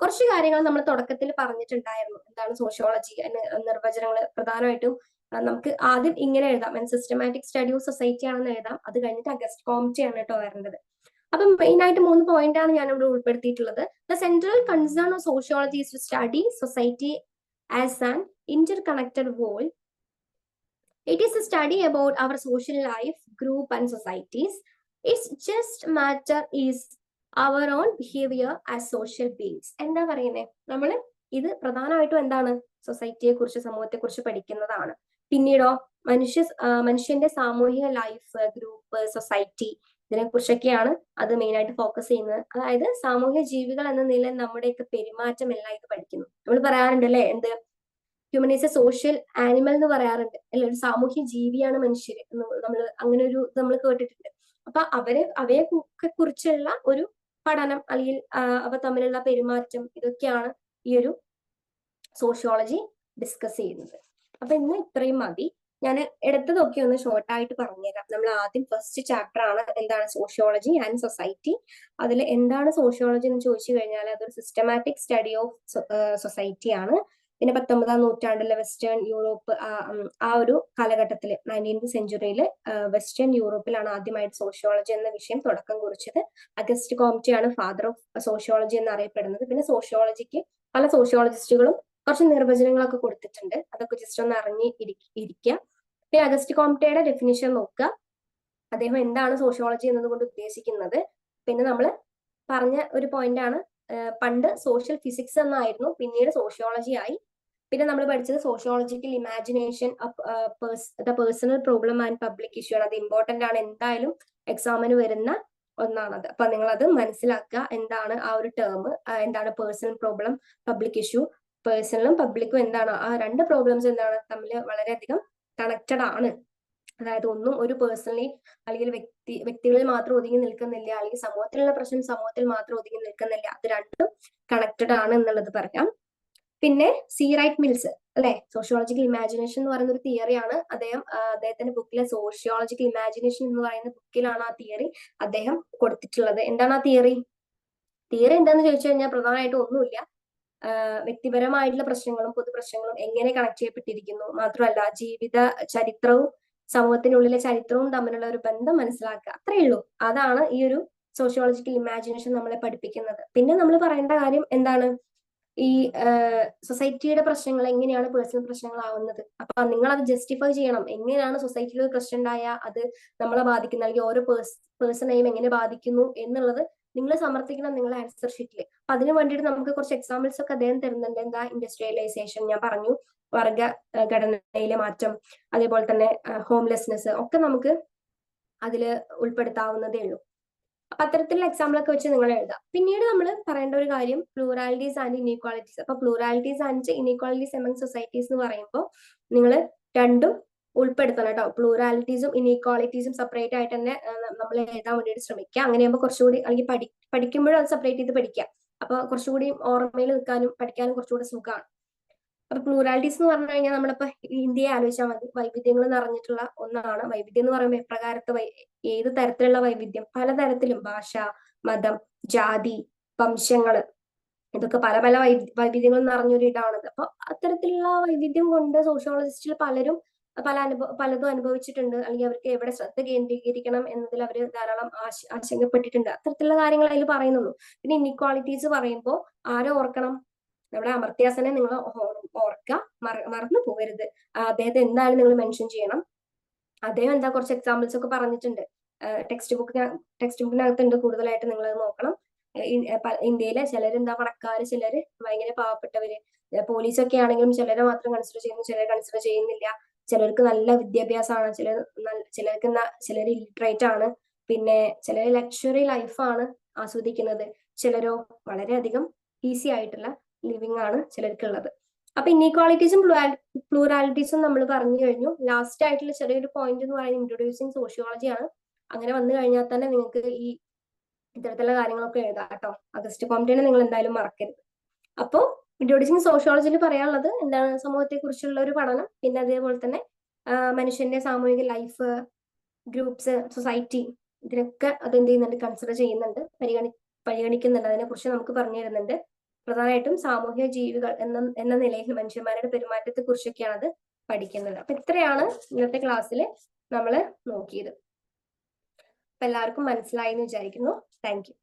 കുറച്ച് കാര്യങ്ങൾ നമ്മൾ തുടക്കത്തിൽ പറഞ്ഞിട്ടുണ്ടായിരുന്നു. എന്താണ് സോഷ്യോളജി നിർവചനങ്ങൾ പ്രധാനമായിട്ടും നമുക്ക് ആദ്യം ഇങ്ങനെ എഴുതാം, സിസ്റ്റമാറ്റിക് സ്റ്റഡി ഓഫ് സൊസൈറ്റി ആണെന്ന് എഴുതാം. അത് കഴിഞ്ഞിട്ട് അഗസ്റ്റ് കോംറ്റെ ആണ് കേട്ടോ വരേണ്ടത്. അപ്പം മെയിൻ ആയിട്ട് 3 പോയിന്റ് ആണ് ഞാൻ ഇവിടെ ഉൾപ്പെടുത്തിയിട്ടുള്ളത്. The central concern of sociology is to study society as an interconnected whole. It is a study about our social life, group and societies. It's just matter is our own behavior as social beings. എന്താ പറയുന്നത്? നമ്മൾ ഇത് പ്രധാനമായിട്ടും എന്താണ്? സൊസൈറ്റിയെ കുറിച്ച്, സമൂഹത്തെ കുറിച്ച് പഠിക്കുന്നതാണ്. പിന്നീടോ മനുഷ്യന്റെ സാമൂഹിക ലൈഫ്, ഗ്രൂപ്പ്, സൊസൈറ്റി, ഇതിനെ കുറിച്ചൊക്കെയാണ് അത് മെയിൻ ആയിട്ട് ഫോക്കസ് ചെയ്യുന്നത്. അതായത് സാമൂഹിക ജീവികൾ എന്ന നിലയിൽ നമ്മുടെയൊക്കെ പെരുമാറ്റം എല്ലാം ഇത് പഠിക്കുന്നു. നമ്മൾ പറയാറുണ്ട് അല്ലെ, എന്ത്? Human is A social animal എന്ന് പറയാറുണ്ട് അല്ലെ, ഒരു സാമൂഹ്യ ജീവിയാണ് മനുഷ്യര്. നമ്മൾ അങ്ങനെ ഒരു നമ്മൾ കേട്ടിട്ടുണ്ട്. അപ്പൊ അവയെ കുറിച്ചുള്ള ഒരു പഠനം അല്ലെങ്കിൽ അവ തമ്മിലുള്ള പെരുമാറ്റം, ഇതൊക്കെയാണ് ഈ ഒരു സോഷ്യോളജി ഡിസ്കസ് ചെയ്യുന്നത്. അപ്പൊ ഇന്ന് ഇത്രയും മതി. ഞാൻ എടുത്തതൊക്കെ ഒന്ന് ഷോർട്ടായിട്ട് പറഞ്ഞുതരാം. നമ്മൾ ആദ്യം ഫസ്റ്റ് ചാപ്റ്റർ ആണ് എന്താണ് സോഷ്യോളജി ആൻഡ് സൊസൈറ്റി. അതിൽ എന്താണ് സോഷ്യോളജി എന്ന് ചോദിച്ചു കഴിഞ്ഞാൽ അതൊരു സിസ്റ്റമാറ്റിക് സ്റ്റഡി ഓഫ് സൊസൈറ്റി ആണ്. പിന്നെ 19ാം നൂറ്റാണ്ടിലെ വെസ്റ്റേൺ യൂറോപ്പ്, ആ ഒരു കാലഘട്ടത്തിൽ 19th സെഞ്ചുറിയിൽ വെസ്റ്റേൺ യൂറോപ്പിലാണ് ആദ്യമായിട്ട് സോഷ്യോളജി എന്ന വിഷയം തുടക്കം കുറിച്ചത്. അഗസ്റ്റ് കോംറ്റെ ആണ് ഫാദർ ഓഫ് സോഷ്യോളജി എന്ന് അറിയപ്പെടുന്നത്. പിന്നെ സോഷ്യോളജിക്ക് പല സോഷ്യോളജിസ്റ്റുകളും കുറച്ച് നിർവചനങ്ങളൊക്കെ കൊടുത്തിട്ടുണ്ട്. അതൊക്കെ ജസ്റ്റ് ഒന്ന് അറിഞ്ഞ് ഇരിക്കുക. പിന്നെ അഗസ്റ്റ് കോംറ്റെയുടെ ഡെഫിനിഷൻ നോക്കുക, അദ്ദേഹം എന്താണ് സോഷ്യോളജി എന്നതുകൊണ്ട് ഉദ്ദേശിക്കുന്നത്. പിന്നെ നമ്മൾ പറഞ്ഞ ഒരു പോയിന്റ് ആണ്, പണ്ട് സോഷ്യൽ ഫിസിക്സ് എന്നായിരുന്നു, പിന്നീട് സോഷ്യോളജി ആയി. പിന്നെ നമ്മൾ പഠിച്ചത് sociological imagination, the personal problem and public issue ആണ്. അത് ഇമ്പോർട്ടന്റ് ആണ്, എന്തായാലും എക്സാമിന് വരുന്ന ഒന്നാണത്. അപ്പൊ നിങ്ങൾ അത് മനസ്സിലാക്കുക, എന്താണ് ആ ഒരു ടേം, എന്താണ് പേഴ്സണൽ പ്രോബ്ലം, പബ്ലിക് ഇഷ്യൂ. പേഴ്സണലും പബ്ലിക്കും എന്താണ്, ആ രണ്ട് പ്രോബ്ലംസ് എന്താണ് തമ്മിൽ വളരെയധികം കണക്റ്റഡ് ആണ്. അതായത് ഒന്നും ഒരു പേഴ്സണലി അല്ലെങ്കിൽ വ്യക്തികളിൽ മാത്രം ഒതുങ്ങി നിൽക്കുന്നില്ല, അല്ലെങ്കിൽ സമൂഹത്തിലുള്ള പ്രശ്നം സമൂഹത്തിൽ മാത്രം ഒതുങ്ങി നിൽക്കുന്നില്ല, അത് രണ്ടും കണക്റ്റഡ് ആണ് എന്നുള്ളത് പറയാം. പിന്നെ സി റൈറ്റ് മിൽസ് അല്ലെ, സോഷ്യോളജിക്കൽ ഇമാജിനേഷൻ എന്ന് പറയുന്ന ഒരു തിയറിയാണ്. അദ്ദേഹത്തിന്റെ ബുക്കിലെ സോഷ്യോളജിക്കൽ ഇമാജിനേഷൻ എന്ന് പറയുന്ന ബുക്കിലാണ് ആ തിയറി അദ്ദേഹം കൊടുത്തിട്ടുള്ളത്. എന്താണ് ആ തിയറി എന്താണെന്ന് ചോദിച്ചു കഴിഞ്ഞാൽ പ്രധാനമായിട്ടും ഒന്നുമില്ല, വ്യക്തിപരമായിട്ടുള്ള പ്രശ്നങ്ങളും പൊതുപ്രശ്നങ്ങളും എങ്ങനെ കണക്ട് ചെയ്യപ്പെട്ടിരിക്കുന്നു, മാത്രമല്ല ജീവിത ചരിത്രവും സമൂഹത്തിനുള്ളിലെ ചരിത്രവും തമ്മിലുള്ള ഒരു ബന്ധം മനസ്സിലാക്കുക, അത്രയേ ഉള്ളൂ. അതാണ് ഈ ഒരു സോഷ്യോളജിക്കൽ ഇമാജിനേഷൻ നമ്മളെ പഠിപ്പിക്കുന്നത്. പിന്നെ നമ്മൾ പറയേണ്ട കാര്യം എന്താണ്, ഈ സൊസൈറ്റിയുടെ പ്രശ്നങ്ങൾ എങ്ങനെയാണ് പേഴ്സണൽ പ്രശ്നങ്ങളാവുന്നത്. അപ്പൊ നിങ്ങൾ അത് ജസ്റ്റിഫൈ ചെയ്യണം. എങ്ങനെയാണ് സൊസൈറ്റിയിൽ ഒരു പ്രശ്നം ഉണ്ടായാൽ അത് നമ്മളെ ബാധിക്കുന്ന, അല്ലെങ്കിൽ ഓരോ പേഴ്സണെയും എങ്ങനെ ബാധിക്കുന്നു എന്നുള്ളത് നിങ്ങൾ സമർത്ഥിക്കണം നിങ്ങളുടെ ആൻസർ ഷീറ്റിൽ. അപ്പൊ അതിന് വേണ്ടിയിട്ട് നമുക്ക് കുറച്ച് എക്സാമ്പിൾസ് ഒക്കെ അദ്ദേഹം തരുന്നുണ്ട്. എന്താ? ഇൻഡസ്ട്രിയലൈസേഷൻ ഞാൻ പറഞ്ഞു, വർഗ ഘടനയിലെ മാറ്റം, അതേപോലെ തന്നെ ഹോംലെസ്നെസ് ഒക്കെ നമുക്ക് അതിൽ ഉൾപ്പെടുത്താവുന്നതേ ഉള്ളൂ. അപ്പൊ അത്തരത്തിലുള്ള എക്സാമ്പിൾ ഒക്കെ വെച്ച് നിങ്ങൾ എഴുതാം. പിന്നീട് നമ്മൾ പറയേണ്ട ഒരു കാര്യം പ്ലൂറാലിറ്റീസ് ആൻഡ് ഇനീക്വാളിറ്റീസ്. അപ്പൊ പ്ലൂറാലിറ്റീസ് ആൻഡ് ഇനീക്വാളിറ്റീസ് എമംഗ് സൊസൈറ്റീസ് എന്ന് പറയുമ്പോൾ നിങ്ങൾ രണ്ടും ഉൾപ്പെടുത്തണം കേട്ടോ. പ്ലൂറാലിറ്റീസും ഇനീക്വാളിറ്റീസും സെപ്പറേറ്റ് ആയിട്ട് തന്നെ നമ്മൾ എഴുതാൻ വേണ്ടിയിട്ട് ശ്രമിക്കുക. അങ്ങനെയാകുമ്പോൾ കുറച്ചുകൂടി, അല്ലെങ്കിൽ പഠിക്കുമ്പോഴും അത് സെപ്പറേറ്റ് ചെയ്ത് പഠിക്കുക. അപ്പൊ കുറച്ചുകൂടി ഓർമ്മയിൽ നിൽക്കാനും പഠിക്കാനും കുറച്ചുകൂടി സുഖമാണ്. അപ്പൊ പ്ലൂറാലിറ്റീസ് എന്ന് പറഞ്ഞു കഴിഞ്ഞാൽ നമ്മളിപ്പോ ഇന്ത്യയെ ആലോചിച്ചാൽ മതി, വൈവിധ്യങ്ങൾ നിറഞ്ഞിട്ടുള്ള ഒന്നാണ്. വൈവിധ്യം എന്ന് പറയുമ്പോൾ എപ്രകാരത്തെ ഏത് തരത്തിലുള്ള വൈവിധ്യം? പലതരത്തിലും, ഭാഷ, മതം, ജാതി, വംശങ്ങള്, ഇതൊക്കെ പല പല വൈവിധ്യങ്ങൾ നിറഞ്ഞൊരു ഇടാണത്. അപ്പൊ അത്തരത്തിലുള്ള വൈവിധ്യം കൊണ്ട് സോഷ്യോളജിസ്റ്റിൽ പലതും അനുഭവിച്ചിട്ടുണ്ട്, അല്ലെങ്കിൽ അവർക്ക് എവിടെ ശ്രദ്ധ കേന്ദ്രീകരിക്കണം എന്നതിൽ അവർ ധാരാളം ആശങ്കപ്പെട്ടിട്ടുണ്ട്. അത്തരത്തിലുള്ള കാര്യങ്ങൾ അതിൽ പറയുന്നുള്ളൂ. പിന്നെ ഇൻഇക്വാളിറ്റീസ് പറയുമ്പോൾ ആരെ ഓർക്കണം? നമ്മുടെ അമർത്യാസനെ നിങ്ങൾ ഓർക്കുക, മറന്നു പോകരുത്. അദ്ദേഹത്തെ എന്തായാലും നിങ്ങൾ മെൻഷൻ ചെയ്യണം. അദ്ദേഹം എന്താ കുറച്ച് എക്സാമ്പിൾസ് ഒക്കെ പറഞ്ഞിട്ടുണ്ട്, ടെക്സ്റ്റ് ബുക്കിനകത്തുണ്ട്, കൂടുതലായിട്ട് നിങ്ങൾ നോക്കണം. ഇന്ത്യയിലെ ചിലരെന്താ പണക്കാര്, ചിലര് ഭയങ്കര പാവപ്പെട്ടവര്, പോലീസൊക്കെ ആണെങ്കിലും ചിലരെ മാത്രം കൺസിഡർ ചെയ്യുന്നു, ചിലരെ കൺസിഡർ ചെയ്യുന്നില്ല. ചിലർക്ക് നല്ല വിദ്യാഭ്യാസമാണ്, ചിലർ ഇലിറ്ററേറ്റ് ആണ്, പിന്നെ ചിലർ ലക്ഷറി ലൈഫാണ് ആസ്വദിക്കുന്നത്, ചിലരോ വളരെയധികം ഈസി ആയിട്ടുള്ള ലിവിങ് ആണ് ചിലർക്കുള്ളത്. അപ്പൊ ഇന്നീക്വാളിറ്റീസും പ്ലൂറാലിറ്റീസും നമ്മൾ പറഞ്ഞു കഴിഞ്ഞു. ലാസ്റ്റ് ആയിട്ടുള്ള ചെറിയൊരു പോയിന്റ് എന്ന് പറയുന്നത് ഇൻട്രൊഡ്യൂസിങ് സോഷ്യോളജി ആണ്. അങ്ങനെ വന്നു കഴിഞ്ഞാൽ തന്നെ നിങ്ങൾക്ക് ഈ ഇത്തരത്തിലുള്ള കാര്യങ്ങളൊക്കെ എഴുതാം കേട്ടോ. അഗസ്റ്റ് കോംപ്റ്റിനെ നിങ്ങൾ എന്തായാലും മറക്കരുത്. അപ്പോ ഇൻട്രൊഡ്യൂസിങ് സോഷ്യോളജിയിൽ പറയാനുള്ളത് എന്താണ്, സമൂഹത്തെ കുറിച്ചുള്ള ഒരു പഠനം, പിന്നെ അതേപോലെ തന്നെ മനുഷ്യന്റെ സാമൂഹിക ലൈഫ്, ഗ്രൂപ്പ്സ്, സൊസൈറ്റി, ഇതിനൊക്കെ അത് എന്ത് ചെയ്യുന്നുണ്ട്, കൺസിഡർ ചെയ്യുന്നുണ്ട്, പരിഗണിക്കുന്നുണ്ട്. അതിനെ കുറിച്ച് നമുക്ക് പറഞ്ഞു തരുന്നുണ്ട്. പ്രധാനമായിട്ടും സാമൂഹിക ജീവികൾ എന്ന നിലയിൽ മനുഷ്യന്മാരുടെ പെരുമാറ്റത്തെ കുറിച്ചൊക്കെയാണ് അത് പഠിക്കുന്നത്. അപ്പൊ ഇത്രയാണ് ഇന്നത്തെ ക്ലാസ്സിൽ നമ്മൾ നോക്കിയത്. അപ്പൊ എല്ലാവർക്കും മനസ്സിലായി എന്ന് വിചാരിക്കുന്നു. Thank you.